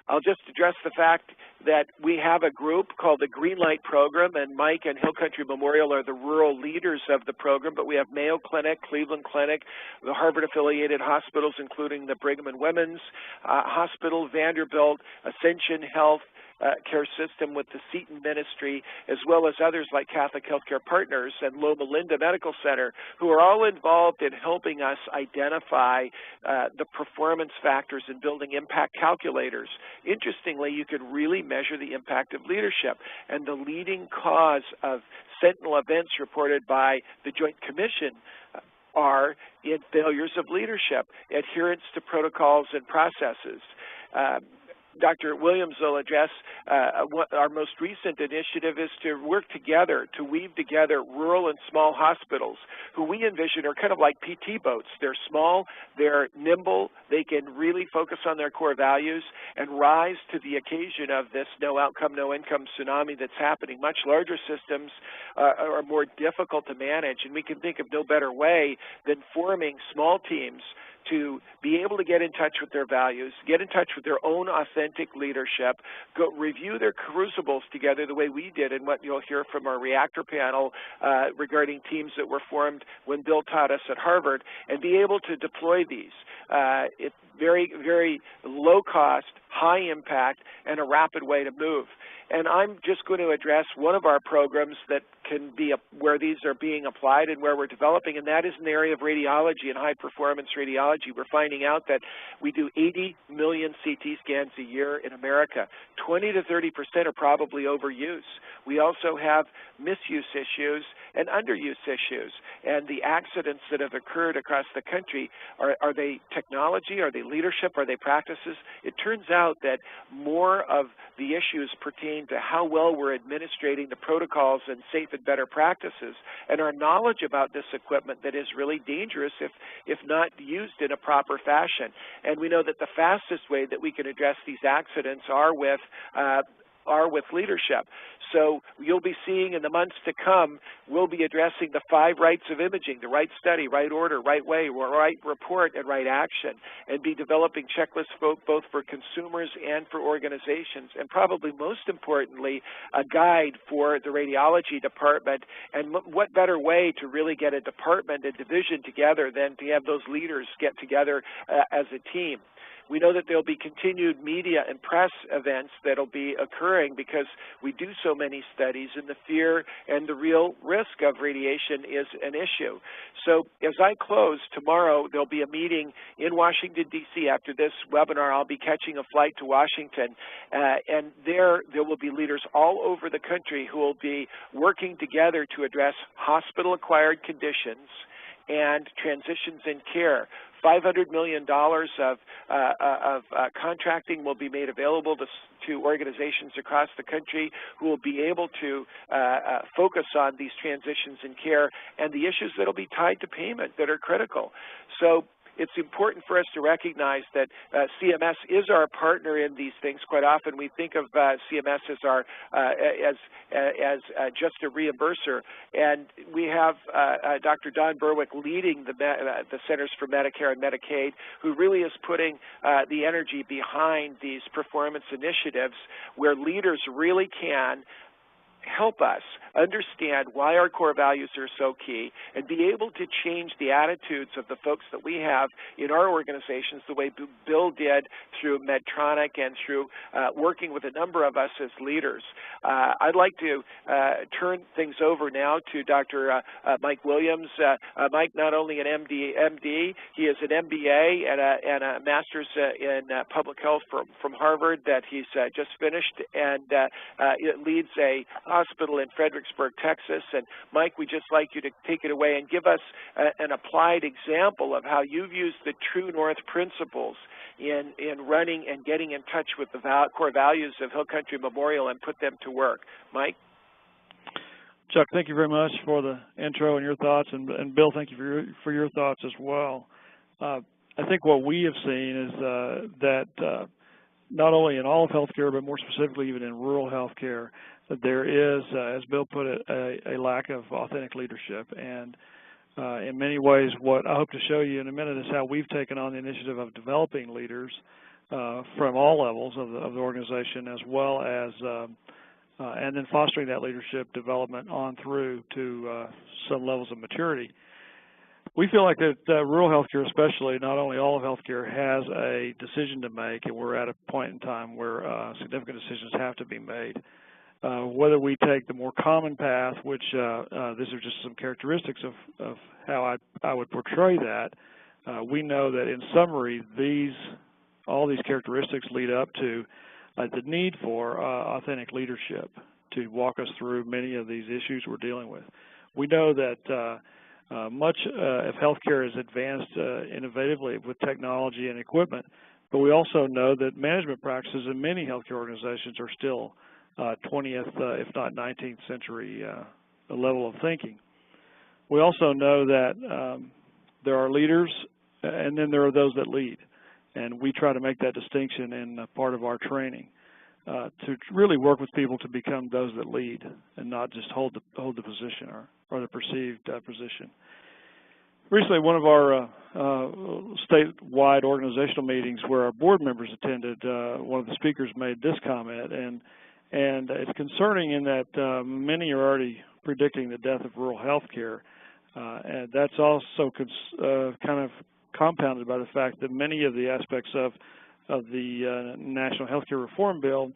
I'll just address the fact that we have a group called the Green Light Program, and Mike and Hill Country Memorial are the rural leaders of the program, but we have Mayo Clinic, Cleveland Clinic, the Harvard-affiliated hospitals, including the Brigham and Women's Hospital, Vanderbilt, Ascension Health Care System with the Seton Ministry, as well as others like Catholic Healthcare Partners and Loma Linda Medical Center, who are all involved in helping us identify the performance factors and building impact calculators. Interestingly, you could really measure the impact of leadership, and the leading cause of sentinel events reported by the Joint Commission are in failures of leadership, adherence to protocols and processes. Dr. Williams will address our most recent initiative is to work together, to weave together rural and small hospitals, who we envision are kind of like PT boats. They're small, they're nimble, they can really focus on their core values and rise to the occasion of this no outcome, no income tsunami that's happening. Much larger systems are more difficult to manage, and we can think of no better way than forming small teams to be able to get in touch with their values, get in touch with their own authentic leadership, go review their crucibles together the way we did and what you'll hear from our reactor panel regarding teams that were formed when Bill taught us at Harvard, and be able to deploy these. It's very, very low cost, high impact, and a rapid way to move. And I'm just going to address one of our programs that can be where these are being applied and where we're developing, and that is in the area of radiology and high-performance radiology. We're finding out that we do 80 million CT scans a year in America. 20 to 30% are probably overuse. We also have misuse issues and underuse issues. And the accidents that have occurred across the country, are they technology? Are they leadership? Are they practices? It turns out that more of the issues pertain to how well we're administrating the protocols and safe and better practices, and our knowledge about this equipment that is really dangerous if not used in a proper fashion. And we know that the fastest way that we can address these accidents are with leadership. So you'll be seeing in the months to come, we'll be addressing the 5 rights of imaging, the right study, right order, right way, right report, and right action, and be developing checklists both for consumers and for organizations, and probably most importantly, a guide for the radiology department. And what better way to really get a department and division together than to have those leaders get together as a team. We know that there'll be continued media and press events that'll be occurring because we do so many studies, and the fear and the real risk of radiation is an issue. So as I close, tomorrow there'll be a meeting in Washington, D.C. After this webinar, I'll be catching a flight to Washington, and there will be leaders all over the country who will be working together to address hospital-acquired conditions and transitions in care. $500 million of contracting will be made available to organizations across the country who will be able to focus on these transitions in care and the issues that will be tied to payment that are critical. So it's important for us to recognize that CMS is our partner in these things. Quite often we think of CMS as our just a reimburser, and we have Dr. Don Berwick leading the Centers for Medicare and Medicaid, who really is putting the energy behind these performance initiatives where leaders really can help us understand why our core values are so key and be able to change the attitudes of the folks that we have in our organizations the way Bill did through Medtronic and through working with a number of us as leaders. I'd like to turn things over now to Dr. Mike Williams. Mike, not only an MD, he is an MBA and a master's in public health from Harvard that he's just finished, and leads a hospital in Fredericksburg, Texas. And Mike, we'd just like you to take it away and give us an applied example of how you've used the True North principles in running and getting in touch with the core values of Hill Country Memorial and put them to work. Mike? Chuck, thank you very much for the intro and your thoughts, and Bill, thank you for your thoughts as well. I think what we have seen is that not only in all of healthcare, but more specifically even in rural healthcare, that there is, as Bill put it, a lack of authentic leadership. And in many ways, what I hope to show you in a minute is how we've taken on the initiative of developing leaders from all levels of the organization, as well as and then fostering that leadership development on through to some levels of maturity. We feel like that rural healthcare, especially, not only all of healthcare, has a decision to make, and we're at a point in time where significant decisions have to be made. Whether we take the more common path, which these are just some characteristics of how I would portray that, we know that in summary, all these characteristics lead up to the need for authentic leadership to walk us through many of these issues we're dealing with. We know that Much of healthcare is advanced innovatively with technology and equipment, but we also know that management practices in many healthcare organizations are still 20th, if not 19th century level of thinking. We also know that there are leaders, and then there are those that lead, and we try to make that distinction in part of our training to really work with people to become those that lead and not just hold the position or the perceived position. Recently, one of our statewide organizational meetings where our board members attended, one of the speakers made this comment, and it's concerning in that many are already predicting the death of rural health care, and that's also kind of compounded by the fact that many of the aspects of the National Healthcare Reform Bill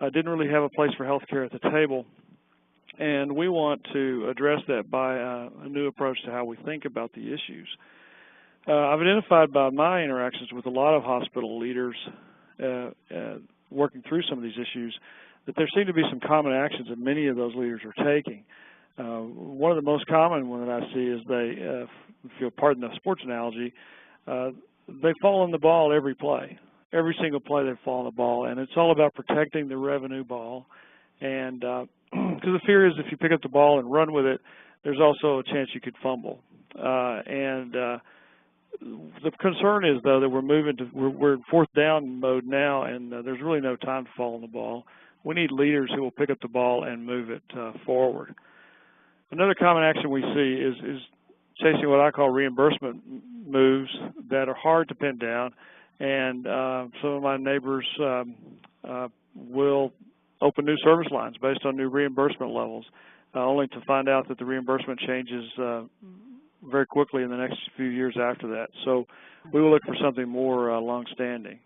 didn't really have a place for healthcare at the table. And we want to address that by a new approach to how we think about the issues. I've identified by my interactions with a lot of hospital leaders working through some of these issues that there seem to be some common actions that many of those leaders are taking. One of the most common one that I see is they, if you'll pardon the sports analogy, they fall on the ball every play. Every single play they fall on the ball, and it's all about protecting the revenue ball. And because the fear is if you pick up the ball and run with it, there's also a chance you could fumble. The concern is, though, that we're in fourth down mode now, and there's really no time to fall on the ball. We need leaders who will pick up the ball and move it forward. Another common action we see is chasing what I call reimbursement moves that are hard to pin down, and some of my neighbors will open new service lines based on new reimbursement levels, only to find out that the reimbursement changes very quickly in the next few years after that. So we will look for something more long-standing.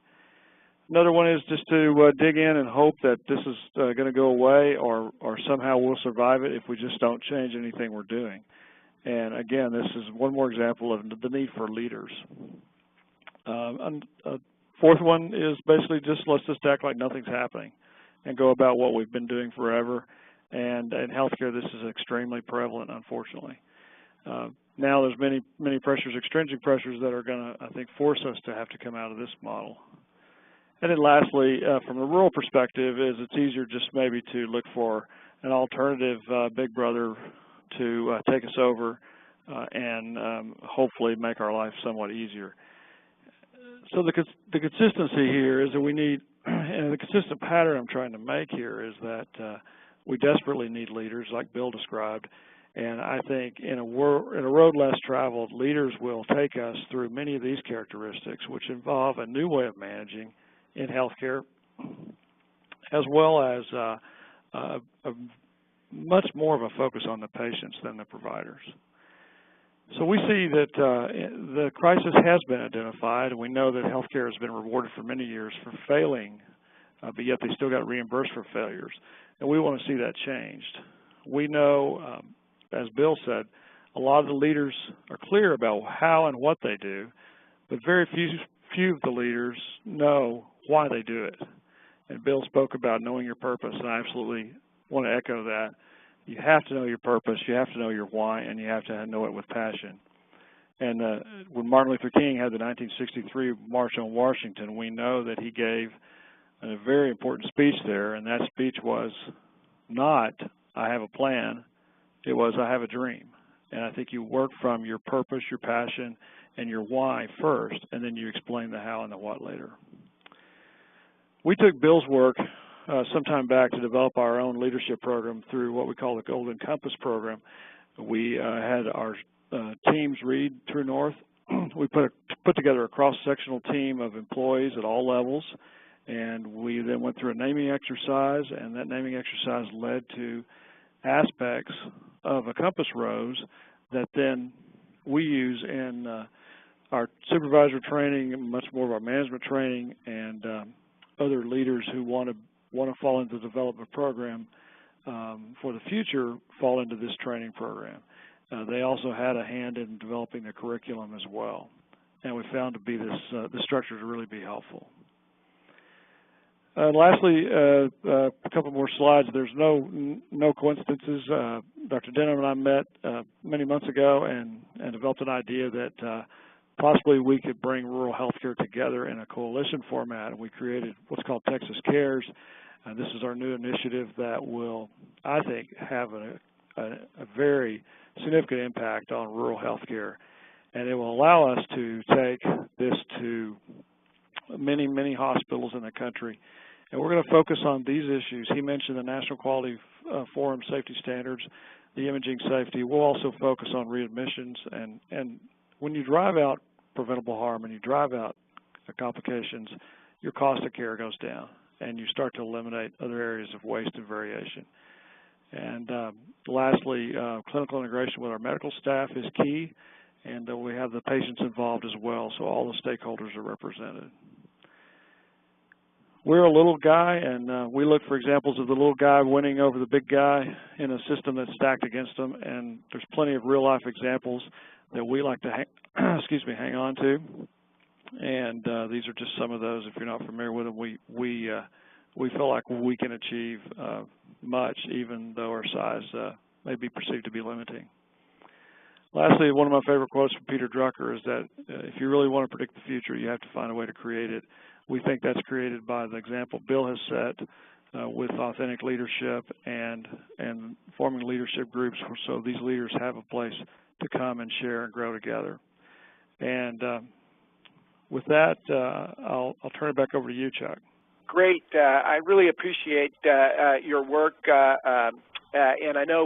Another one is just to dig in and hope that this is going to go away or somehow we'll survive it if we just don't change anything we're doing. And again, this is one more example of the need for leaders. Fourth one is basically let's just act like nothing's happening and go about what we've been doing forever. And in healthcare, this is extremely prevalent, unfortunately. Now there's many pressures, extrinsic pressures, that are going to, I think, force us to have to come out of this model. And then lastly, from a rural perspective, it's easier just maybe to look for an alternative big brother to take us over and hopefully make our life somewhat easier. So the consistency here is that we need, and the consistent pattern I'm trying to make here is that we desperately need leaders like Bill described, and I think in a road less traveled, leaders will take us through many of these characteristics, which involve a new way of managing in healthcare, as well as a much more of a focus on the patients than the providers. So we see that the crisis has been identified, and we know that healthcare has been rewarded for many years for failing, but yet they still got reimbursed for failures. And we want to see that changed. We know, as Bill said, a lot of the leaders are clear about how and what they do, but very few of the leaders know why they do it. And Bill spoke about knowing your purpose, and I absolutely want to echo that. You have to know your purpose, you have to know your why, and you have to know it with passion. And when Martin Luther King had the 1963 March on Washington, we know that he gave a very important speech there, and that speech was not, I have a plan, it was, I have a dream. And I think you work from your purpose, your passion, and your why first, and then you explain the how and the what later. We took Bill's work some time back to develop our own leadership program through what we call the Golden Compass program. We had our teams read True North. We put together a cross-sectional team of employees at all levels, and we then went through a naming exercise, and that naming exercise led to aspects of a compass rose that then we use in our supervisor training, and much more of our management training, and other leaders who want to fall into the development program for the future fall into this training program. They also had a hand in developing the curriculum as well, and we found to be the structure to really be helpful. Lastly, a couple more slides. There's no coincidences. Dr. Denham and I met many months ago and developed an idea that possibly we could bring rural healthcare together in a coalition format, and we created what's called Texas Cares. This is our new initiative that will, I think, have a very significant impact on rural healthcare, and it will allow us to take this to many, many hospitals in the country. And we're going to focus on these issues. He mentioned the National Quality Forum safety standards, the imaging safety. We'll also focus on readmissions. And when you drive out preventable harm and you drive out complications, your cost of care goes down, and you start to eliminate other areas of waste and variation. And lastly, clinical integration with our medical staff is key, and we have the patients involved as well, so all the stakeholders are represented. We're a little guy, and we look for examples of the little guy winning over the big guy in a system that's stacked against them, and there's plenty of real-life examples that we like to hang on to. And these are just some of those. If you're not familiar with them, we feel like we can achieve much, even though our size may be perceived to be limiting. Lastly, one of my favorite quotes from Peter Drucker is that if you really want to predict the future, you have to find a way to create it. We think that's created by the example Bill has set with authentic leadership and forming leadership groups so these leaders have a place to come and share and grow together. And with that, I'll turn it back over to you, Chuck. Great. I really appreciate your work. And I know,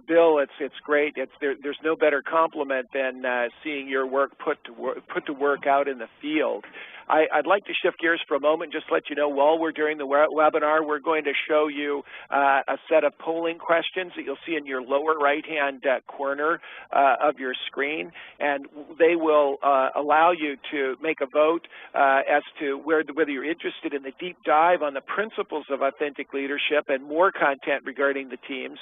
Bill, it's great. There's no better compliment than seeing your work put to work out in the field. I'd like to shift gears for a moment, just let you know while we're doing the webinar, we're going to show you a set of polling questions that you'll see in your lower right-hand corner of your screen, and they will allow you to make a vote as to whether you're interested in the deep dive on the principles of authentic leadership and more content regarding the teams,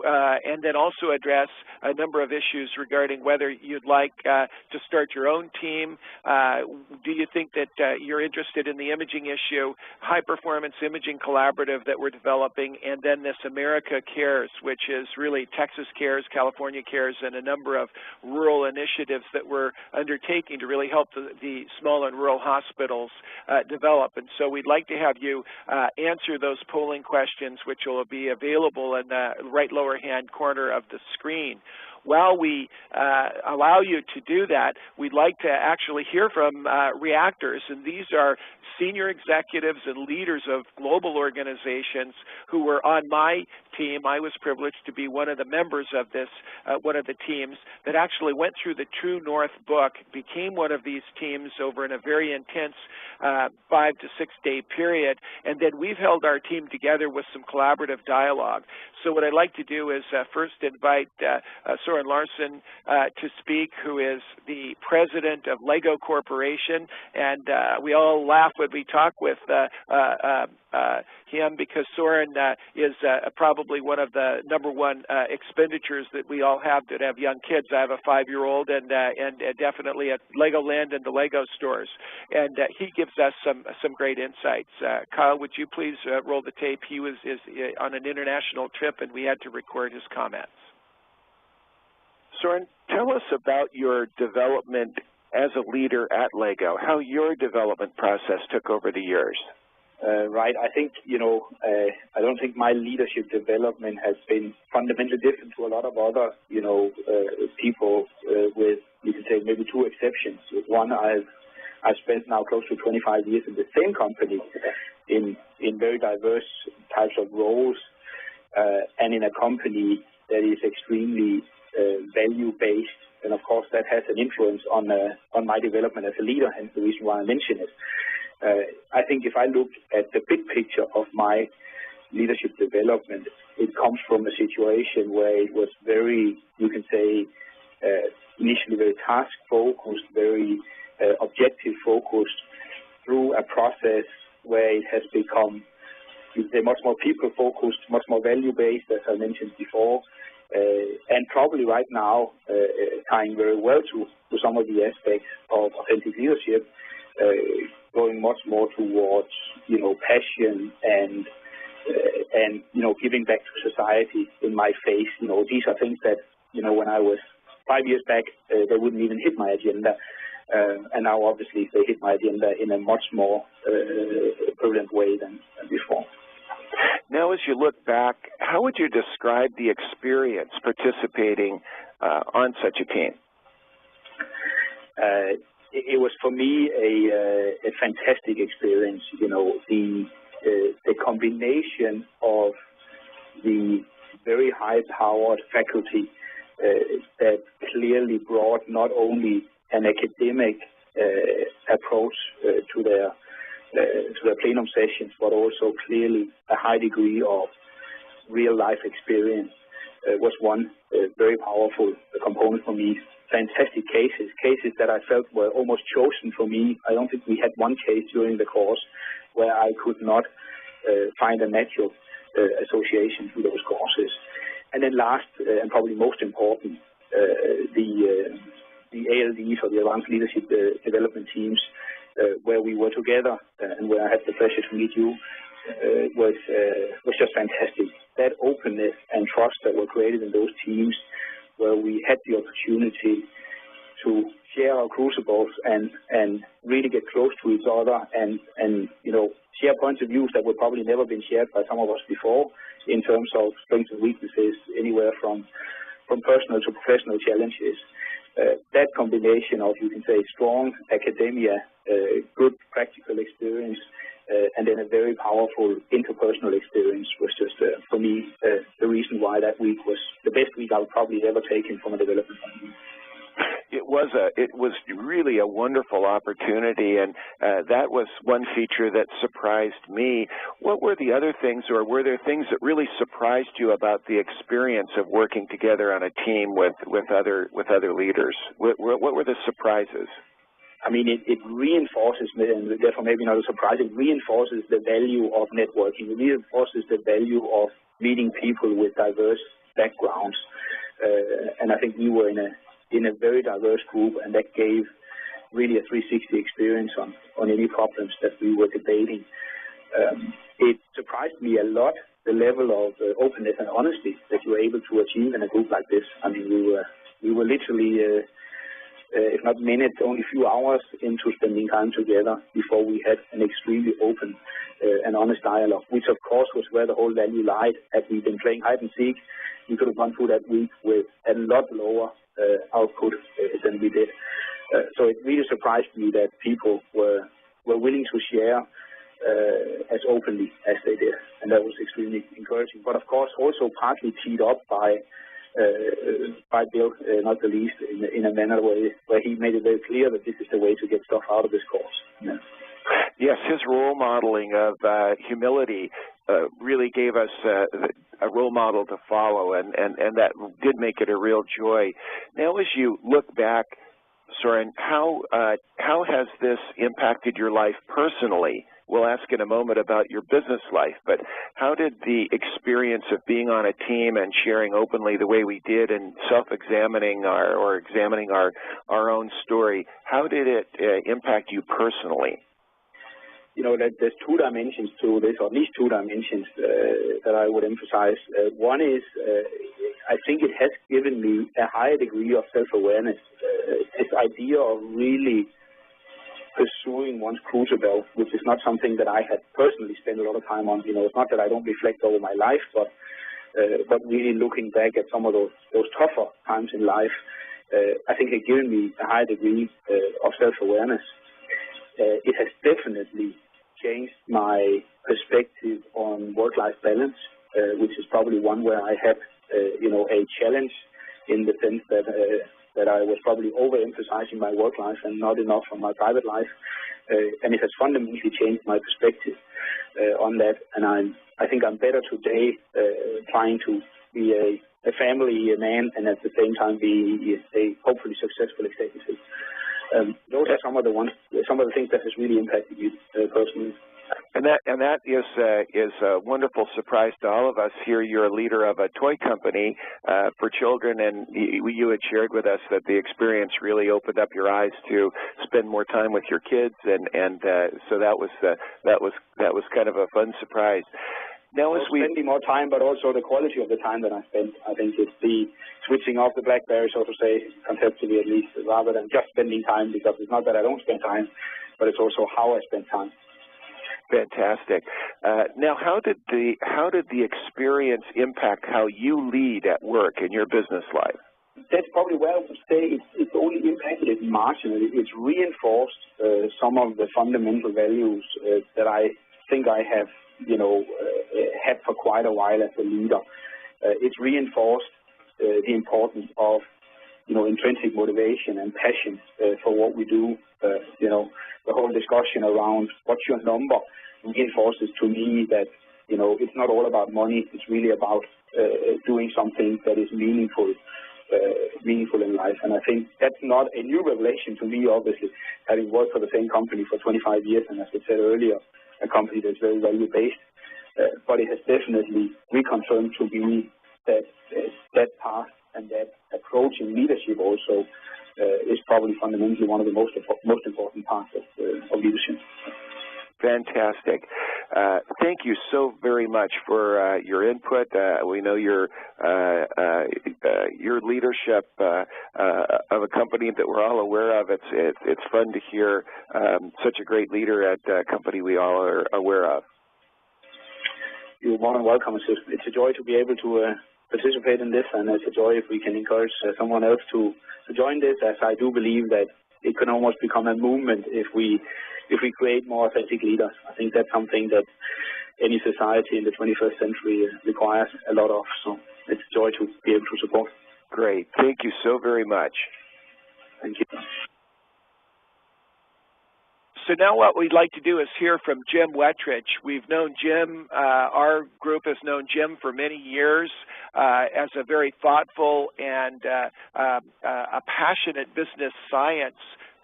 and then also address a number of issues regarding whether you'd like to start your own team. Do you think that you're interested in the imaging issue, high-performance imaging collaborative that we're developing, and then this America Cares, which is really Texas Cares, California Cares, and a number of rural initiatives that we're undertaking to really help the small and rural hospitals develop. And so we'd like to have you answer those polling questions, which will be available in the right lower-hand corner of the screen. While we allow you to do that, we'd like to actually hear from reactors, and these are senior executives and leaders of global organizations who were on my team. I was privileged to be one of the members of this, one of the teams that actually went through the True North book, became one of these teams over in a very intense 5 to 6 day period, and then we've held our team together with some collaborative dialogue. So what I'd like to do is first invite Søren Larsen to speak, who is the president of Lego Corporation, and we all laugh when we talk with him because Søren is probably one of the #1 expenditures that we all have that have young kids. I have a 5-year-old and definitely at Legoland and the Lego stores, and he gives us some great insights. Kyle, would you please roll the tape? He is on an international trip and we had to record his comments. Søren, tell us about your development as a leader at Lego, how your development process took over the years. Right. I think, I don't think my leadership development has been fundamentally different to a lot of other, people with, you could say, maybe 2 exceptions. One, I've spent now close to 25 years in the same company in very diverse types of roles and in a company that is extremely value-based. And of course, that has an influence on my development as a leader, hence the reason why I mention it. I think if I look at the big picture of my leadership development, it comes from a situation where it was very, you can say, initially very task-focused, very objective-focused, through a process where it has become, you can say, much more people-focused, much more value-based, as I mentioned before, and probably right now tying very well to some of the aspects of authentic leadership, going much more towards, passion and giving back to society in my face. These are things that, when I was 5 years back, they wouldn't even hit my agenda. And now, obviously, they hit my agenda in a much more prevalent way than before. Now, as you look back, how would you describe the experience participating on such a team? It was, for me, a fantastic experience. The combination of the very high-powered faculty that clearly brought not only an academic approach to their plenum sessions, but also clearly a high degree of real-life experience was one very powerful component for me. Fantastic cases that I felt were almost chosen for me. I don't think we had one case during the course where I could not find a natural association to those courses. And then last, and probably most important, the ALDs, or the Advanced Leadership Development Teams, where we were together and where I had the pleasure to meet you, was just fantastic. That openness and trust that were created in those teams, where we had the opportunity to share our crucibles and really get close to each other and share points of views that would probably never been shared by some of us before, in terms of strengths and weaknesses, anywhere from personal to professional challenges. That combination of, you can say, strong academia, good practical experience, and then a very powerful interpersonal experience was just, for me, the reason why that week was the best week I've probably ever taken from a development point of view. It was really a wonderful opportunity, and that was one feature that surprised me. What were the other things, or were there things that really surprised you about the experience of working together on a team with other leaders? What were the surprises? I mean, it reinforces, and therefore maybe not a surprise, it reinforces the value of networking. It reinforces the value of meeting people with diverse backgrounds. And I think we were in a very diverse group, and that gave really a 360 experience on any problems that we were debating. It surprised me a lot, the level of openness and honesty that you were able to achieve in a group like this. I mean, we were literally, if not minutes, only a few hours into spending time together before we had an extremely open and honest dialogue, which of course was where the whole value lied. Had we been playing hide and seek, we could have gone through that week with a lot lower output than we did. So it really surprised me that people were willing to share as openly as they did, and that was extremely encouraging. But of course, also partly teed up by Bill, not the least, in a manner where he made it very clear that this is the way to get stuff out of this course. Yeah. Yes, his role modeling of humility really gave us a role model to follow, and that did make it a real joy. Now, as you look back, Søren, how has this impacted your life personally? We'll ask in a moment about your business life, but how did the experience of being on a team and sharing openly the way we did and self-examining examining our own story, how did it impact you personally? You know, there's two dimensions to this, or at least two dimensions that I would emphasize. One is, I think it has given me a higher degree of self-awareness. This idea of really pursuing one's crucible, which is not something that I had personally spent a lot of time on. You know, it's not that I don't reflect over my life, but really looking back at some of those tougher times in life, I think it given me a high degree of self-awareness. It has definitely changed my perspective on work-life balance, which is probably one where I had, a challenge in the sense that I was probably overemphasizing my work life and not enough on my private life, and it has fundamentally changed my perspective on that. And I think I'm better today trying to be a family man and at the same time be a hopefully successful executive. Those are some of the things that has really impacted me personally. And that is a wonderful surprise to all of us. Here, you're a leader of a toy company for children, and you had shared with us that the experience really opened up your eyes to spend more time with your kids, and so that was kind of a fun surprise. Now, as we spending more time, but also the quality of the time that I spent. I think it's the switching off the BlackBerry, so to say, conceptually at least, rather than just spending time. Because it's not that I don't spend time, but it's also how I spend time. Fantastic. Now, how did the experience impact how you lead at work in your business life? That's probably where I would say it's only impacted it marginally. It's reinforced some of the fundamental values that I think I have, had for quite a while as a leader. It's reinforced the importance of, intrinsic motivation and passion for what we do. The whole discussion around what's your number reinforces to me that, it's not all about money. It's really about doing something that is meaningful in life. And I think that's not a new revelation to me, obviously, having worked for the same company for 25 years, and as I said earlier, a company that's very value-based. But it has definitely reconfirmed to me that that path and that approach in leadership also is probably fundamentally one of the most important parts of leadership. Fantastic. Thank you so very much for your input. We know your leadership of a company that we're all aware of. It's fun to hear such a great leader at a company we all are aware of. You're more than welcome. It's a joy to be able to participate in this, and it's a joy if we can encourage someone else to join this, as I do believe that it can almost become a movement if we create more authentic leaders. I think that's something that any society in the 21st century requires a lot of, so it's a joy to be able to support. Great. Thank you so very much. Thank you. So now what we'd like to do is hear from Jim Wettrich. We've known Jim, our group has known Jim for many years as a very thoughtful and a passionate business science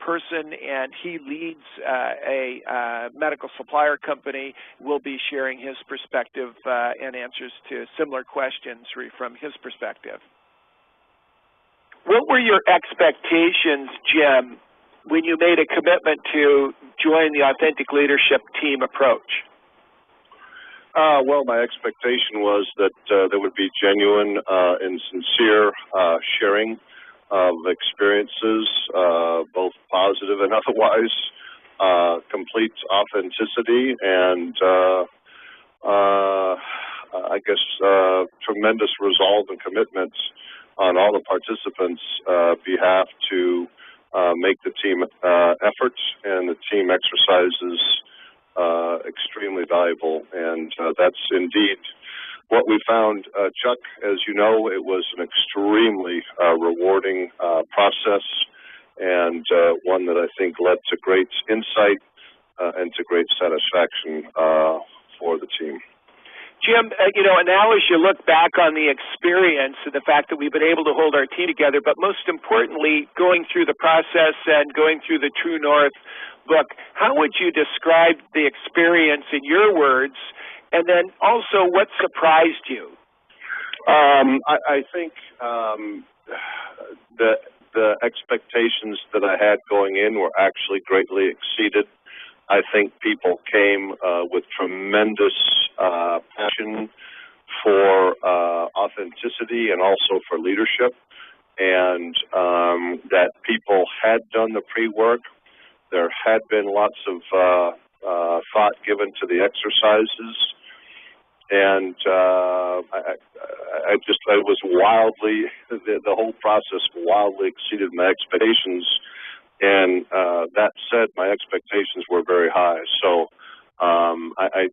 person, and he leads a medical supplier company. We'll be sharing his perspective and answers to similar questions from his perspective. What were your expectations, Jim, when you made a commitment to join the Authentic Leadership Team approach? Well, my expectation was that there would be genuine and sincere sharing of experiences, both positive and otherwise, complete authenticity, and I guess tremendous resolve and commitment on all the participants' behalf to make the team efforts and the team exercises extremely valuable, and that's indeed what we found. Chuck, as you know, it was an extremely rewarding process, and one that I think led to great insight and to great satisfaction for the team. Jim, now as you look back on the experience and the fact that we've been able to hold our team together, but most importantly, going through the process and going through the True North book, how would you describe the experience in your words? And then also, what surprised you? I think the expectations that I had going in were actually greatly exceeded. I think people came with tremendous passion for authenticity and also for leadership, and that people had done the pre-work. There had been lots of thought given to the exercises, and I was wildly, the whole process wildly exceeded my expectations. And that said, my expectations were very high. So I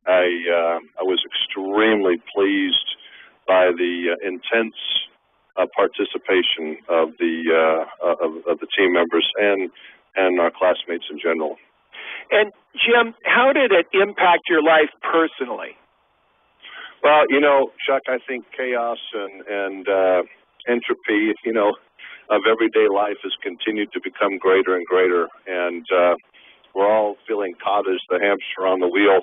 was extremely pleased by the intense participation of the team members and our classmates in general. And Jim, how did it impact your life personally? Well, Chuck, I think chaos and entropy, of everyday life has continued to become greater and greater, and we're all feeling caught as the hamster on the wheel.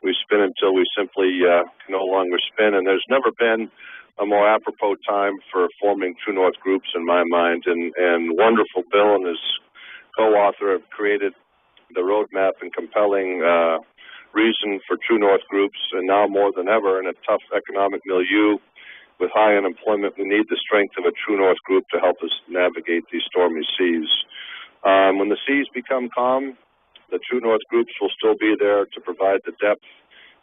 We spin until we simply can no longer spin, and there's never been a more apropos time for forming True North groups in my mind, and wonderful Bill and his co-author have created the roadmap and compelling reason for True North groups, and now more than ever in a tough economic milieu with high unemployment, we need the strength of a True North group to help us navigate these stormy seas. When the seas become calm, the True North groups will still be there to provide the depth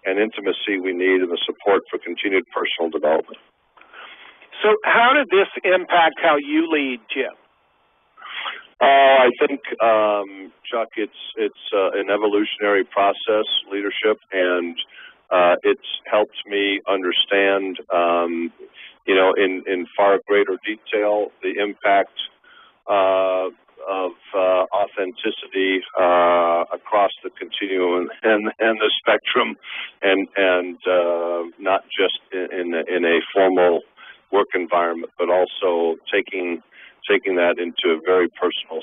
and intimacy we need and the support for continued personal development. So how did this impact how you lead, Jim? I think, Chuck, it's an evolutionary process, leadership, and it's helped me understand, in far greater detail the impact of authenticity across the continuum and the spectrum, and not just in a formal work environment, but also taking that into very personal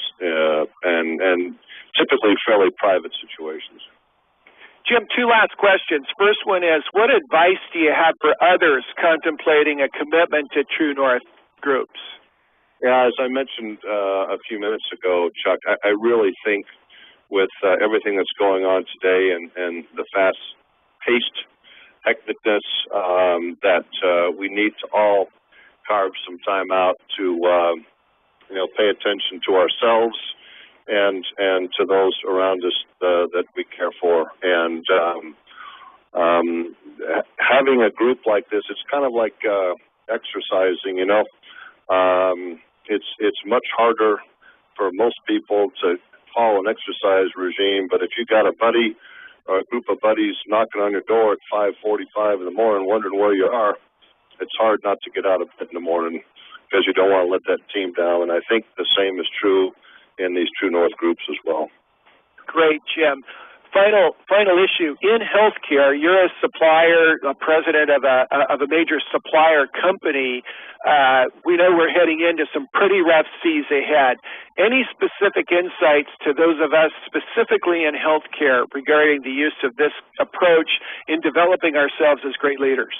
and typically fairly private situations. Jim, two last questions. First one is, what advice do you have for others contemplating a commitment to True North groups? Yeah, as I mentioned a few minutes ago, Chuck, I really think with everything that's going on today and the fast-paced hecticness that we need to all carve some time out to pay attention to ourselves and to those around us that we care for. And having a group like this, it's kind of like exercising, It's much harder for most people to follow an exercise regime, but if you got a buddy or a group of buddies knocking on your door at 5:45 in the morning wondering where you are, it's hard not to get out of bed in the morning because you don't want to let that team down. And I think the same is true in these True North groups as well. Great, Jim. Final issue. In healthcare, you're a supplier, a president of a major supplier company. We know we're heading into some pretty rough seas ahead. Any specific insights to those of us specifically in healthcare regarding the use of this approach in developing ourselves as great leaders?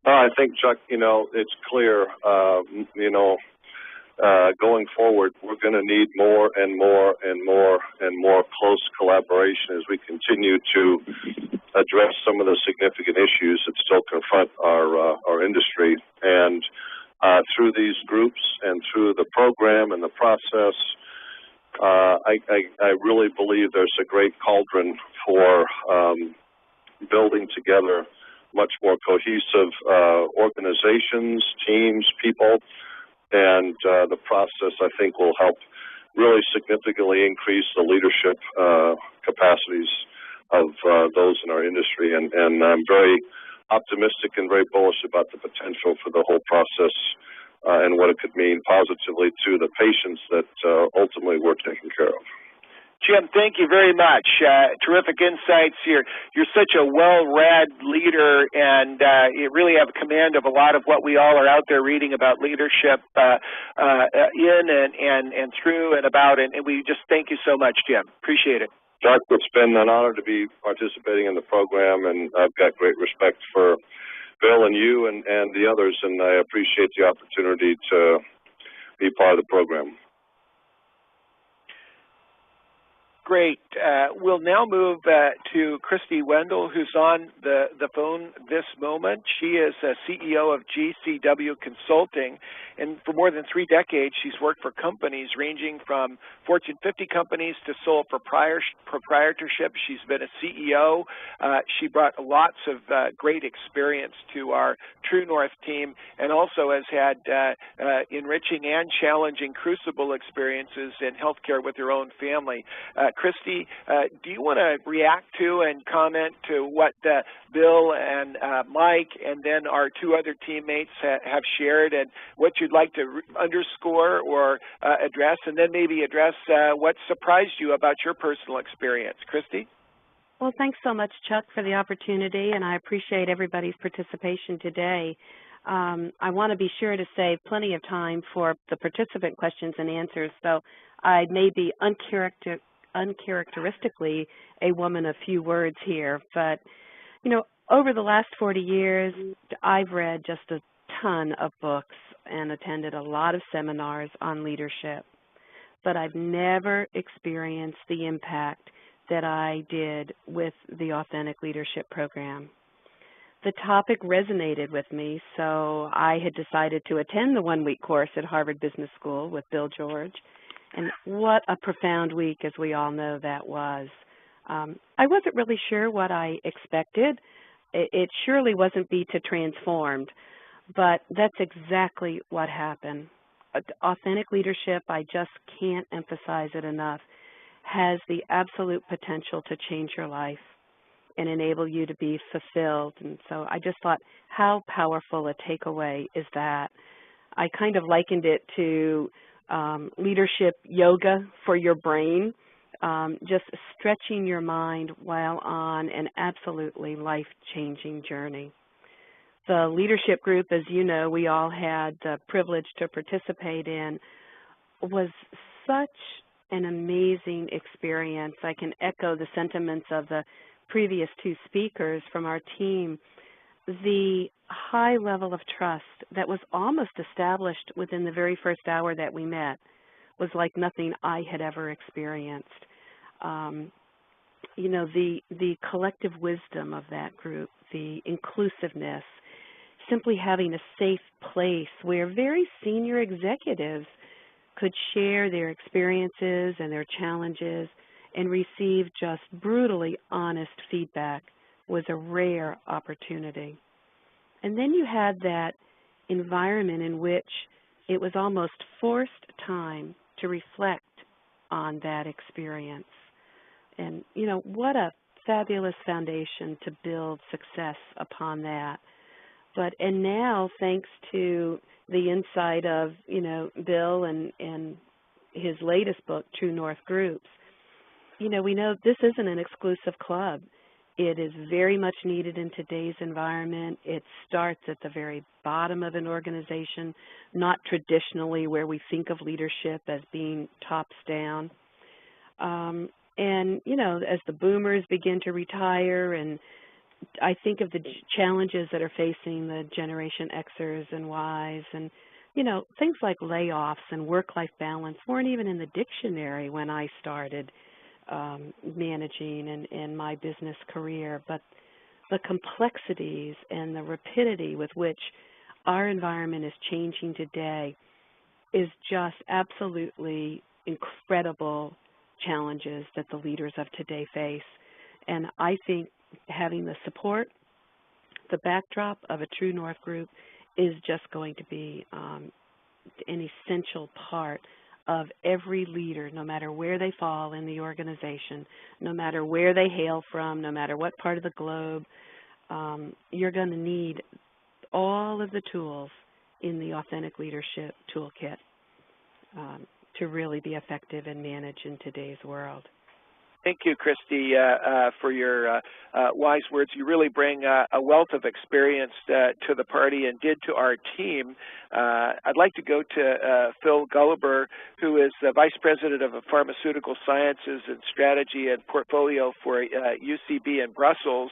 I think, Chuck, it's clear, going forward, we're going to need more and more and more and more close collaboration as we continue to address some of the significant issues that still confront our industry. And through these groups and through the program and the process, I really believe there's a great cauldron for building together much more cohesive organizations, teams, people, and the process, I think, will help really significantly increase the leadership capacities of those in our industry. And I'm very optimistic and very bullish about the potential for the whole process and what it could mean positively to the patients that ultimately we're taking care of. Jim, thank you very much. Terrific insights. You're such a well-read leader, and you really have command of a lot of what we all are out there reading about leadership in and through and about, and we just thank you so much, Jim. Appreciate it. Chuck, it's been an honor to be participating in the program, and I've got great respect for Bill and you and the others, and I appreciate the opportunity to be part of the program. Great. We'll now move to Christy Wendell, who's on the phone this moment. She is a CEO of GCW Consulting, and for more than 3 decades, she's worked for companies ranging from Fortune 50 companies to sole proprietorship. She's been a CEO. She brought lots of great experience to our True North team, and also has had enriching and challenging Crucible experiences in healthcare with her own family. Christy, do you want to react to and comment to what Bill and Mike and then our 2 other teammates have shared, and what you'd like to underscore or address, and then maybe address what surprised you about your personal experience? Christy? Well, thanks so much, Chuck, for the opportunity, and I appreciate everybody's participation today. I want to be sure to save plenty of time for the participant questions and answers, so I may be uncharacteristically a woman of few words here. But, you know, over the last 40 years, I've read just a ton of books and attended a lot of seminars on leadership, but I've never experienced the impact that I did with the Authentic Leadership Program. The topic resonated with me, so I had decided to attend the one-week course at Harvard Business School with Bill George, and what a profound week, as we all know, that was. I wasn't really sure what I expected. It surely wasn't be to transformed, but that's exactly what happened. Authentic leadership, I just can't emphasize it enough, has the absolute potential to change your life and enable you to be fulfilled. And so I just thought, how powerful a takeaway is that? I kind of likened it to leadership yoga for your brain, just stretching your mind while on an absolutely life-changing journey. The leadership group, as you know, we all had the privilege to participate in, was such an amazing experience. I can echo the sentiments of the previous two speakers from our team. The high level of trust that was almost established within the very first hour that we met was like nothing I had ever experienced. You know, the collective wisdom of that group, the inclusiveness, simply having a safe place where very senior executives could share their experiences and their challenges and receive just brutally honest feedback was a rare opportunity. And then you had that environment in which it was almost forced time to reflect on that experience. And, you know, what a fabulous foundation to build success upon that. And now, thanks to the insight of, you know, Bill and his latest book, True North Groups, you know, we know this isn't an exclusive club. It is very much needed in today's environment. It starts at the very bottom of an organization, not traditionally where we think of leadership as being tops down. And, you know, as the boomers begin to retire, and I think of the challenges that are facing the Generation Xers and Ys, and, you know, things like layoffs and work-life balance weren't even in the dictionary when I started managing in my business career. But the complexities and the rapidity with which our environment is changing today is just absolutely incredible challenges that the leaders of today face. And I think having the support, the backdrop of a True North group is just going to be an essential part of every leader, no matter where they fall in the organization, no matter where they hail from, no matter what part of the globe. You're going to need all of the tools in the Authentic Leadership Toolkit to really be effective and manage in today's world. Thank you, Christy, for your wise words. You really bring a wealth of experience to the party and did to our team. I'd like to go to Phil Gulliber, who is the Vice President of Pharmaceutical Sciences and Strategy and Portfolio for UCB in Brussels.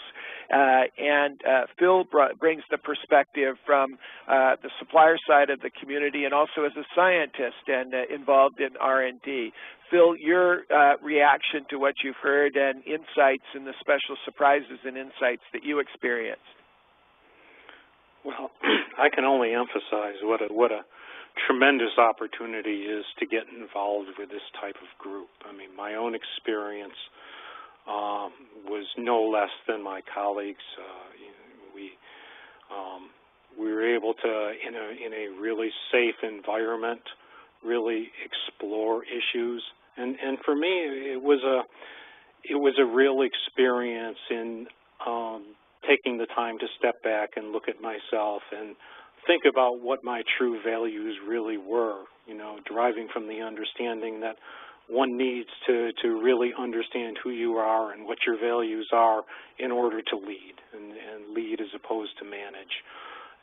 Phil brings the perspective from the supplier side of the community and also as a scientist and involved in R&D. Phil, your reaction to what you've heard and insights and the special surprises and insights that you experienced. Well, I can only emphasize what a tremendous opportunity is to get involved with this type of group. I mean, my own experience was no less than my colleagues. We were able to, in a really safe environment, really explore issues, and for me, it was a real experience in taking the time to step back and look at myself and think about what my true values really were. You know, deriving from the understanding that one needs to really understand who you are and what your values are in order to lead, and lead as opposed to manage.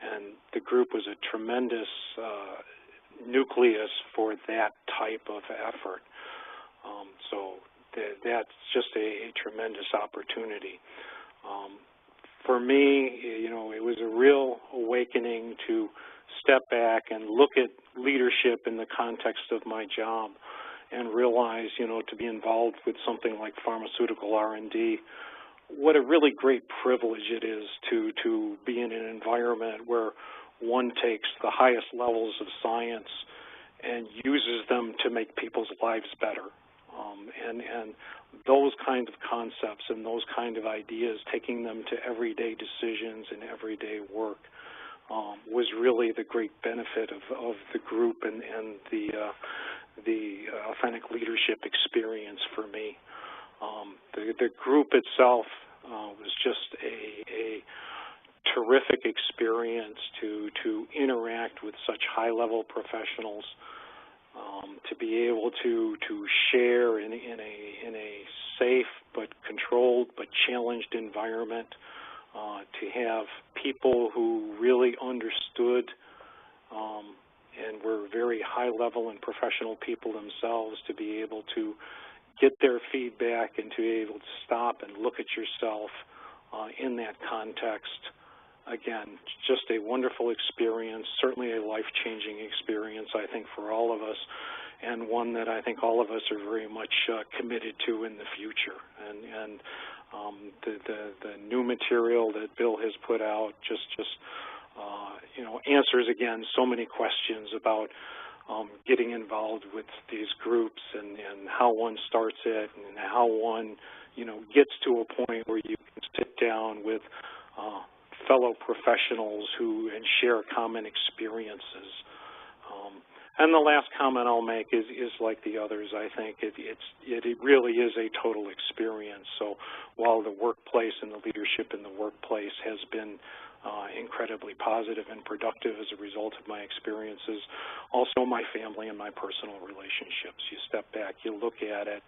And the group was a tremendous nucleus for that type of effort. So that's just a tremendous opportunity. For me, it was a real awakening to step back and look at leadership in the context of my job and realize, to be involved with something like pharmaceutical R&D, what a really great privilege it is to be in an environment where one takes the highest levels of science and uses them to make people's lives better. And those kinds of concepts and those kind of ideas, taking them to everyday decisions and everyday work, was really the great benefit of the group and the authentic leadership experience for me. The group itself was just a terrific experience to interact with such high-level professionals, to be able to share in a safe but controlled but challenged environment, to have people who really understood and were very high-level and professional people themselves, to be able to get their feedback and to be able to stop and look at yourself in that context. Again, just a wonderful experience, certainly a life-changing experience, I think, for all of us, and one that I think all of us are very much committed to in the future. And the new material that Bill has put out just answers, again, so many questions about getting involved with these groups and how one starts it and how one, gets to a point where you can sit down with fellow professionals and share common experiences. And the last comment I'll make is like the others. I think it really is a total experience. So while the workplace and the leadership in the workplace has been incredibly positive and productive as a result of my experiences, also my family and my personal relationships. You step back, you look at it,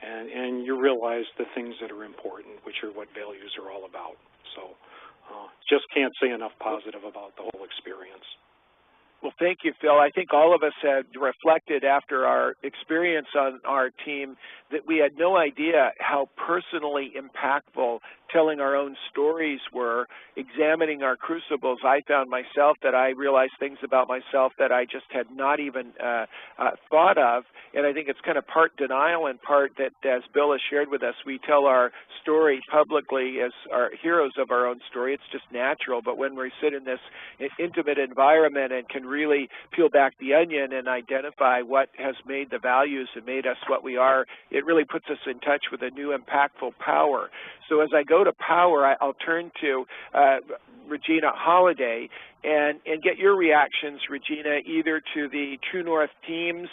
and you realize the things that are important, which are what values are all about. So just can't say enough positive about the whole experience. Well, thank you, Phil. I think all of us had reflected after our experience on our team that we had no idea how personally impactful telling our own stories were. Examining our crucibles, I found myself that I realized things about myself that I just had not even thought of. And I think it's kind of part denial and part that, as Bill has shared with us, we tell our story publicly as our heroes of our own story. It's just natural. But when we sit in this intimate environment and can really peel back the onion and identify what has made the values and made us what we are, it really puts us in touch with a new impactful power. So as I go to power, I'll turn to Regina Holliday and get your reactions, Regina, either to the True North teams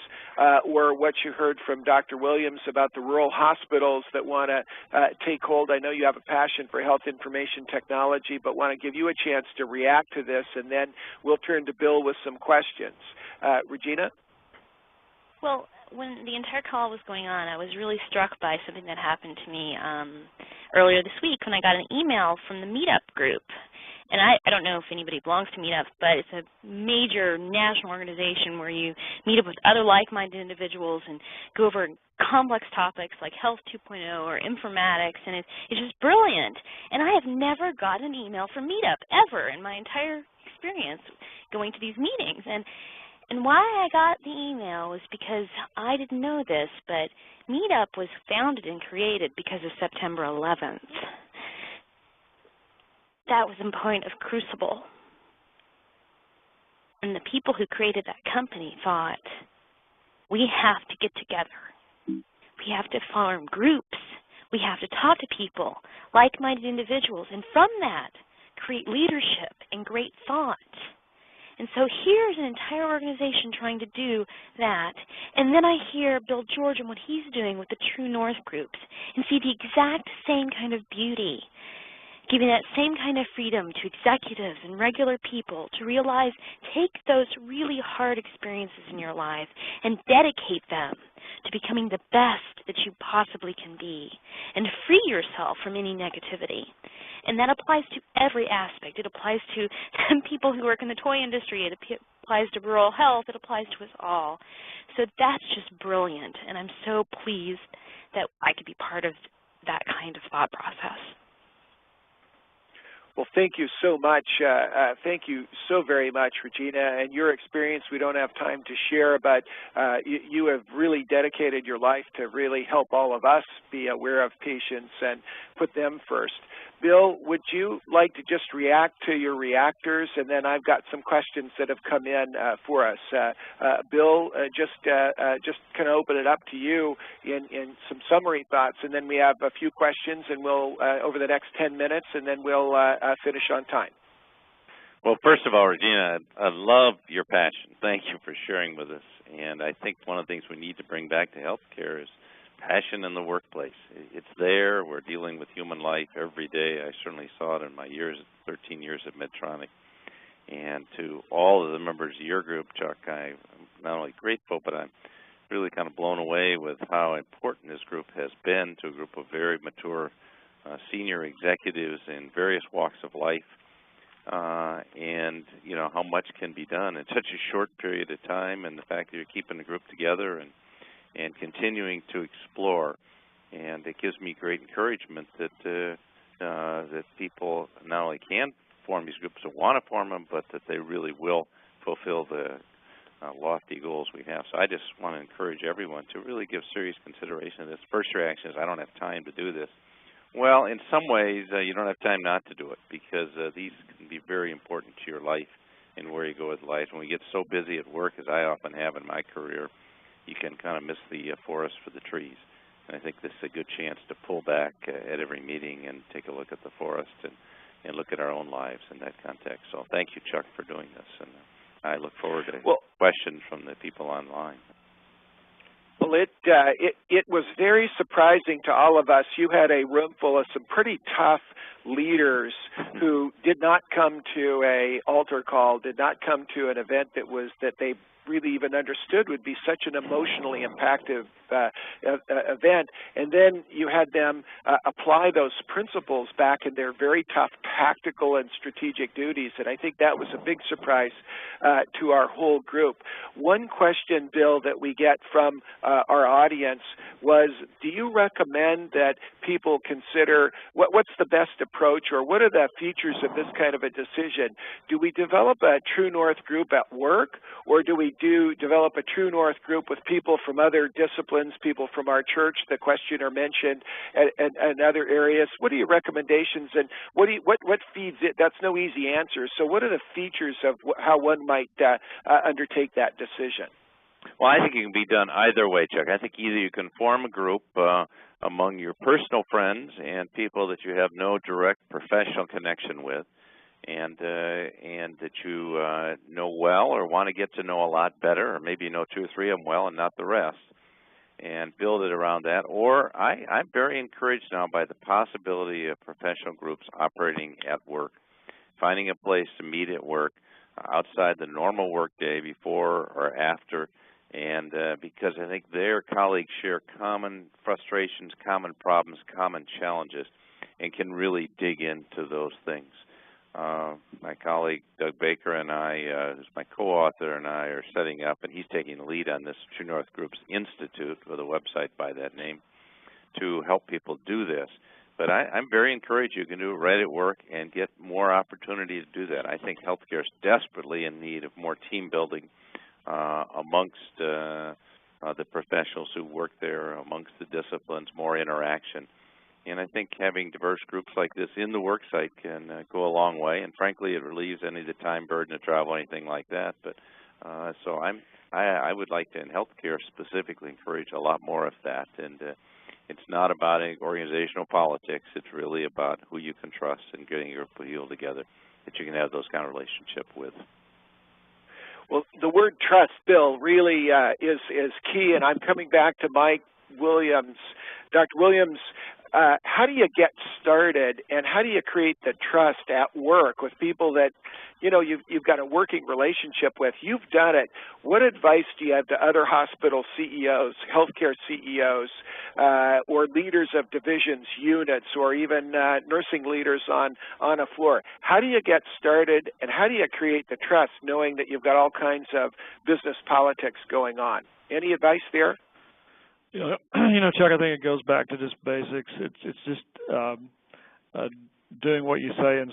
or what you heard from Dr. Williams about the rural hospitals that want to take hold. I know you have a passion for health information technology, but want to give you a chance to react to this, and then we'll turn to Bill with some questions. Regina? Well, when the entire call was going on, I was really struck by something that happened to me earlier this week when I got an email from the Meetup group. And I don't know if anybody belongs to Meetup, but it's a major national organization where you meet up with other like-minded individuals and go over complex topics like Health 2.0 or informatics, and it's just brilliant. And I have never gotten an email from Meetup ever in my entire experience going to these meetings. And why I got the email was because I didn't know this, but Meetup was founded and created because of September 11th. That was the point of Crucible. And the people who created that company thought, we have to get together. We have to form groups. We have to talk to people, like-minded individuals, and from that, create leadership and great thought. And so here's an entire organization trying to do that. And then I hear Bill George and what he's doing with the True North groups and see the exact same kind of beauty, giving that same kind of freedom to executives and regular people to realize, take those really hard experiences in your life and dedicate them to becoming the best that you possibly can be and free yourself from any negativity. And that applies to every aspect. It applies to people who work in the toy industry. It applies to rural health. It applies to us all. So that's just brilliant, and I'm so pleased that I could be part of that kind of thought process. Well, thank you so much. Thank you so very much, Regina. And your experience, we don't have time to share, but you have really dedicated your life to really help all of us be aware of patients and put them first. Bill, would you like to just react to your reactors? And then I've got some questions that have come in for us. Bill, just kind of open it up to you in some summary thoughts, and then we have a few questions, and we'll over the next 10 minutes, and then we'll finish on time. Well, first of all, Regina, I love your passion. Thank you for sharing with us. And I think one of the things we need to bring back to healthcare is passion in the workplace. It's there. We're dealing with human life every day. I certainly saw it in my 13 years at Medtronic. And to all of the members of your group, Chuck, I'm not only grateful, but I'm really kind of blown away with how important this group has been to a group of very mature senior executives in various walks of life. And, you know, how much can be done in such a short period of time, and the fact that you're keeping the group together and continuing to explore. And it gives me great encouragement that that people not only can form these groups or want to form them, but that they really will fulfill the lofty goals we have. So I just want to encourage everyone to really give serious consideration to this. First reaction is, I don't have time to do this. Well, in some ways, you don't have time not to do it, because these can be very important to your life and where you go with life. When we get so busy at work, as I often have in my career, you can kind of miss the forest for the trees. And I think this is a good chance to pull back at every meeting and take a look at the forest and look at our own lives in that context. So thank you, Chuck, for doing this. And I look forward to questions from the people online. Well, it was very surprising to all of us. You had a room full of some pretty tough leaders who did not come to a altar call, did not come to an event that they really even understood would be such an emotionally impactful event. And then you had them apply those principles back in their very tough practical and strategic duties. And I think that was a big surprise to our whole group. One question, Bill, that we get from our audience was, do you recommend that people consider what's the best approach, or what are the features of this kind of a decision? Do we develop a True North group at work, or do we develop a True North group with people from other disciplines, people from our church, the questioner mentioned, and other areas? What are your recommendations, and what feeds it? That's no easy answer. So what are the features of how one might undertake that decision? Well, I think it can be done either way, Chuck. I think either you can form a group among your personal friends and people that you have no direct professional connection with, and that you know well or want to get to know a lot better, or maybe you know 2 or 3 of them well and not the rest, and build it around that. Or I'm very encouraged now by the possibility of professional groups operating at work, finding a place to meet at work outside the normal work day, before or after, and because I think their colleagues share common frustrations, common problems, common challenges, and can really dig into those things. My colleague Doug Baker and I, who's my co-author, and I are setting up, and he's taking the lead on this True North Groups Institute, with a website by that name, to help people do this. But I'm very encouraged you can do it right at work and get more opportunity to do that. I think healthcare is desperately in need of more team building amongst the professionals who work there, amongst the disciplines, more interaction. And I think having diverse groups like this in the work site can go a long way. And frankly, it relieves any of the time burden of travel, anything like that. But so I would like to, in healthcare specifically, encourage a lot more of that. And it's not about organizational politics. It's really about who you can trust and getting your people together that you can have those kind of relationship with. Well, the word trust, Bill, really is key, and I'm coming back to Mike Williams. Dr. Williams, how do you get started, and how do you create the trust at work with people that, you know, you've got a working relationship with? You've done it. What advice do you have to other hospital CEOs, healthcare CEOs, or leaders of divisions, units, or even nursing leaders on a floor? How do you get started, and how do you create the trust knowing that you've got all kinds of business politics going on? Any advice there? You know, Chuck, I think it goes back to just basics. It's just doing what you say and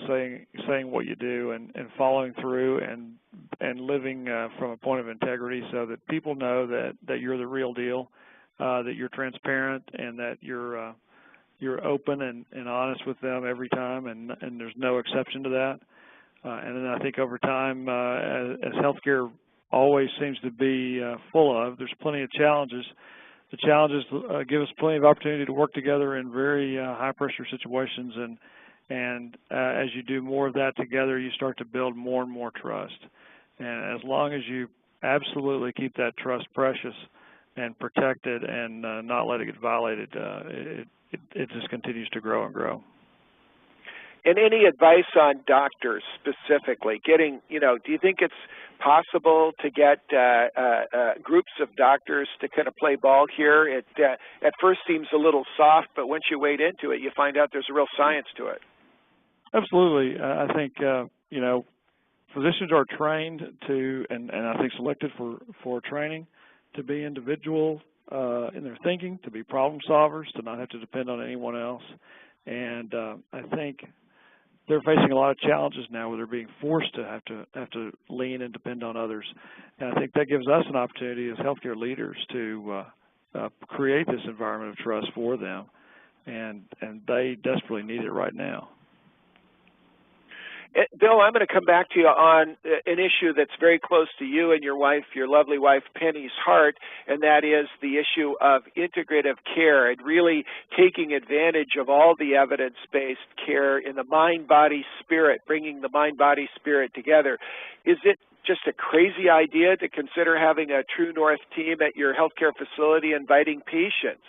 saying what you do, and following through and living from a point of integrity, so that people know that you're the real deal, that you're transparent, and that you're open and honest with them every time, and there's no exception to that. And then I think over time, as healthcare always seems to be full of, there's plenty of challenges. The challenges give us plenty of opportunity to work together in very high-pressure situations, and as you do more of that together, you start to build more and more trust. And as long as you absolutely keep that trust precious and protected and not let it get violated, it just continues to grow and grow. And any advice on doctors specifically? Getting, you know, do you think it's possible to get groups of doctors to kind of play ball here? It at first seems a little soft, but once you wade into it, you find out there's a real science to it. Absolutely. I think, you know, physicians are trained to, and I think selected for training, to be individual in their thinking, to be problem solvers, to not have to depend on anyone else. And I think they're facing a lot of challenges now where they're being forced to have to lean and depend on others. And I think that gives us an opportunity as healthcare leaders to create this environment of trust for them, and they desperately need it right now. Bill, I'm going to come back to you on an issue that's very close to you and your wife, your lovely wife, Penny's heart, and that is the issue of integrative care and really taking advantage of all the evidence-based care in the mind, body, spirit, bringing the mind, body, spirit together. Is it just a crazy idea to consider having a True North team at your healthcare facility, inviting patients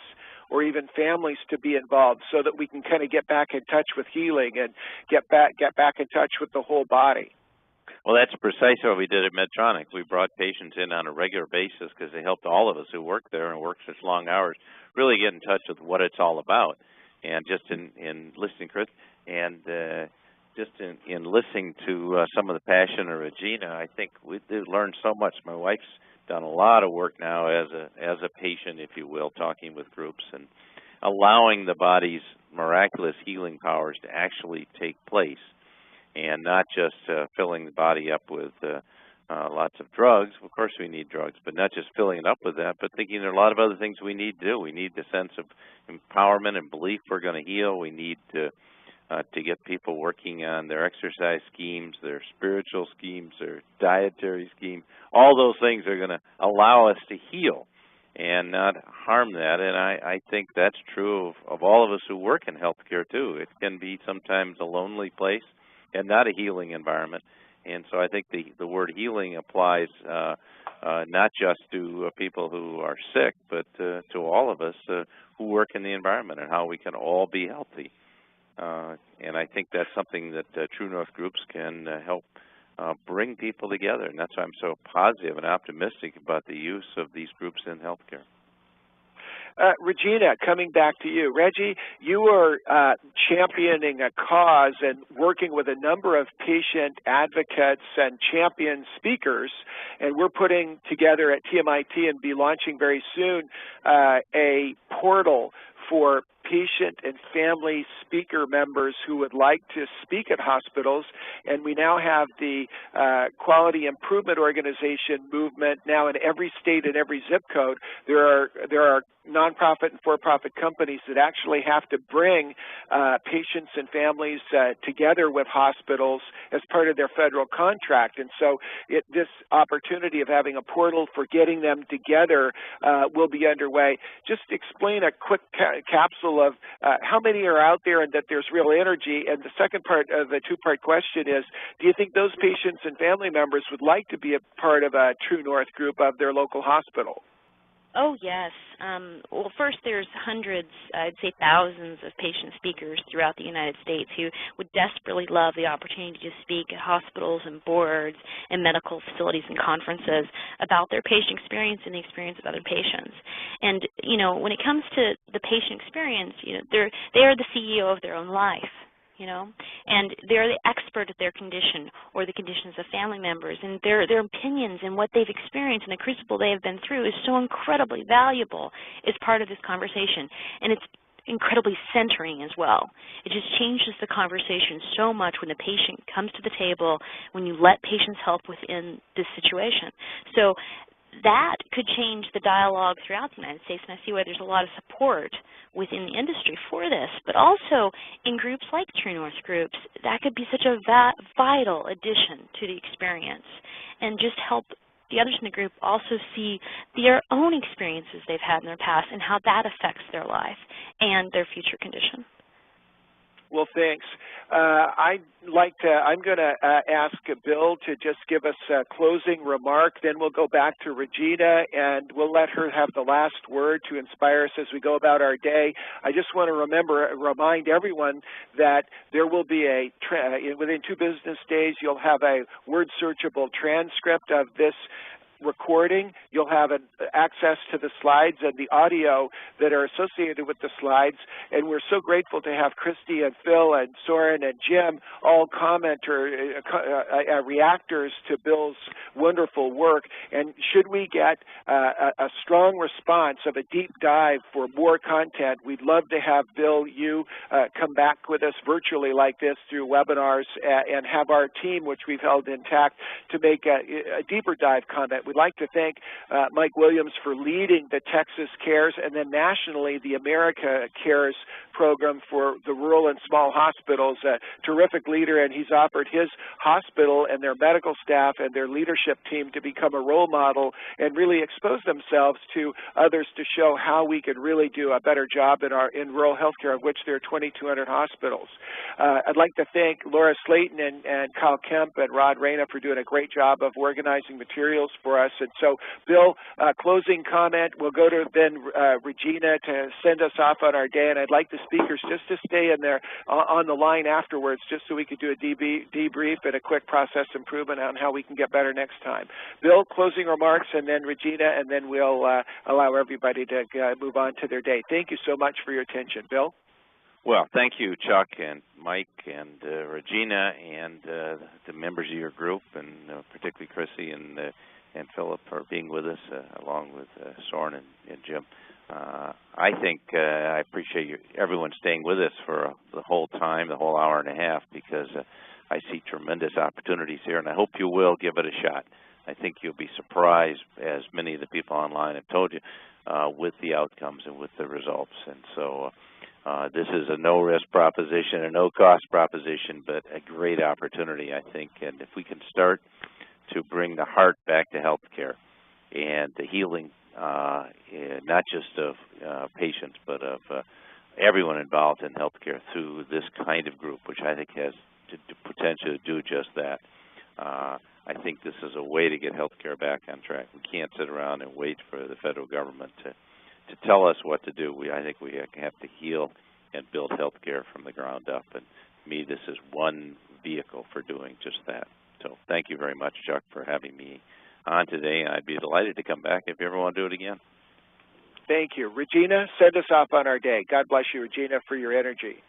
or even families to be involved, so that we can kind of get back in touch with healing and get back in touch with the whole body? Well, that's precisely what we did at Medtronic. We brought patients in on a regular basis because they helped all of us who work there and work such long hours really get in touch with what it's all about. And just in listening, Chris, and just in listening to some of the passion of Regina, I think we learned so much. My wife's done a lot of work now as a patient, if you will, talking with groups and allowing the body's miraculous healing powers to actually take place, and not just filling the body up with lots of drugs. Of course we need drugs, but not just filling it up with that, but thinking there are a lot of other things we need to do. We need the sense of empowerment and belief we're going to heal. We need to get people working on their exercise schemes, their spiritual schemes, their dietary scheme. All those things are going to allow us to heal and not harm that. And I think that's true of all of us who work in healthcare too. It can be sometimes a lonely place and not a healing environment. And so I think the word healing applies not just to people who are sick, but to all of us who work in the environment, and how we can all be healthy. And I think that's something that True North groups can help bring people together. And that's why I'm so positive and optimistic about the use of these groups in healthcare. Regina, coming back to you. Reggie, you are championing a cause and working with a number of patient advocates and champion speakers, and we're putting together at TMIT and be launching very soon a portal for patient and family speaker members who would like to speak at hospitals. And we now have the Quality Improvement Organization movement now in every state and every zip code. There are nonprofit and for-profit companies that actually have to bring patients and families together with hospitals as part of their federal contract. And so this opportunity of having a portal for getting them together will be underway. Just explain a quick capsule of how many are out there and that there's real energy. And the second part of the two-part question is, do you think those patients and family members would like to be a part of a True North group of their local hospital? Oh, yes. Well, first, there's hundreds, I'd say thousands of patient speakers throughout the United States who would desperately love the opportunity to speak at hospitals and boards and medical facilities and conferences about their patient experience and the experience of other patients. And, you know, when it comes to the patient experience, you know, they are the CEO of their own life. You know, and they're the expert at their condition or the conditions of family members, and their opinions and what they've experienced and the crucible they have been through is so incredibly valuable as part of this conversation, and it's incredibly centering as well. It just changes the conversation so much when the patient comes to the table, when you let patients help within this situation. So that could change the dialogue throughout the United States, and I see why there's a lot of support within the industry for this, but also in groups like True North groups, that could be such a vital addition to the experience and just help the others in the group also see their own experiences they've had in their past and how that affects their life and their future condition. Well, thanks. I'm going to ask Bill to just give us a closing remark. Then we'll go back to Regina, and we'll let her have the last word to inspire us as we go about our day. I just want to remind everyone that there will be within 2 business days, you'll have a word-searchable transcript of this recording. You'll have access to the slides and the audio that are associated with the slides, and we're so grateful to have Christy and Phil and Soren and Jim all reactors to Bill's wonderful work. And should we get a strong response of a deep dive for more content, we'd love to have Bill, you come back with us virtually like this through webinars and have our team, which we've held intact, to make a deeper dive comment. We'd like to thank Mike Williams for leading the Texas Cares and then nationally the America Cares program for the rural and small hospitals. A terrific leader, and he's offered his hospital and their medical staff and their leadership team to become a role model and really expose themselves to others to show how we can really do a better job in rural healthcare, of which there are 2,200 hospitals. I'd like to thank Laura Slayton and Kyle Kemp and Rod Reyna for doing a great job of organizing materials for us. And so, Bill, closing comment. We'll go to then Regina to send us off on our day, and I'd like the speakers just to stay in there on the line afterwards, just so we could do a debrief and a quick process improvement on how we can get better next time. Bill, closing remarks, and then Regina, and then we'll allow everybody to move on to their day. Thank you so much for your attention. Bill? Well, thank you, Chuck and Mike and Regina and the members of your group, and particularly Chrissy and Philip for being with us, along with Soren and Jim. I think I appreciate everyone staying with us for the whole time, the whole hour and a half, because I see tremendous opportunities here, and I hope you will give it a shot. I think you'll be surprised, as many of the people online have told you, with the outcomes and with the results. And so this is a no-risk proposition, a no-cost proposition, but a great opportunity, I think. And if we can start to bring the heart back to healthcare and the healing, not just of patients, but of everyone involved in healthcare through this kind of group, which I think has the potential to do just that. I think this is a way to get healthcare back on track. We can't sit around and wait for the federal government to tell us what to do. I think we have to heal and build healthcare from the ground up. And to me, this is one vehicle for doing just that. So thank you very much, Chuck, for having me on today. And I'd be delighted to come back if you ever want to do it again. Thank you. Regina, send us off on our day. God bless you, Regina, for your energy.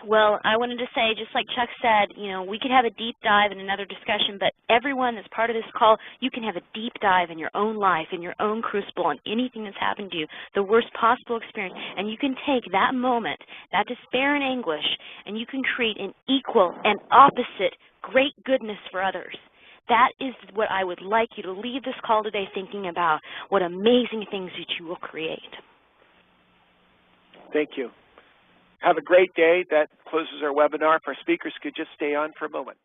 Well, I wanted to say, just like Chuck said, you know, we could have a deep dive in another discussion, but everyone that's part of this call, you can have a deep dive in your own life, in your own crucible, on anything that's happened to you, the worst possible experience, and you can take that moment, that despair and anguish, and you can create an equal and opposite great goodness for others. That is what I would like you to leave this call today thinking about, what amazing things that you will create. Thank you. Have a great day. That closes our webinar. If our speakers could just stay on for a moment.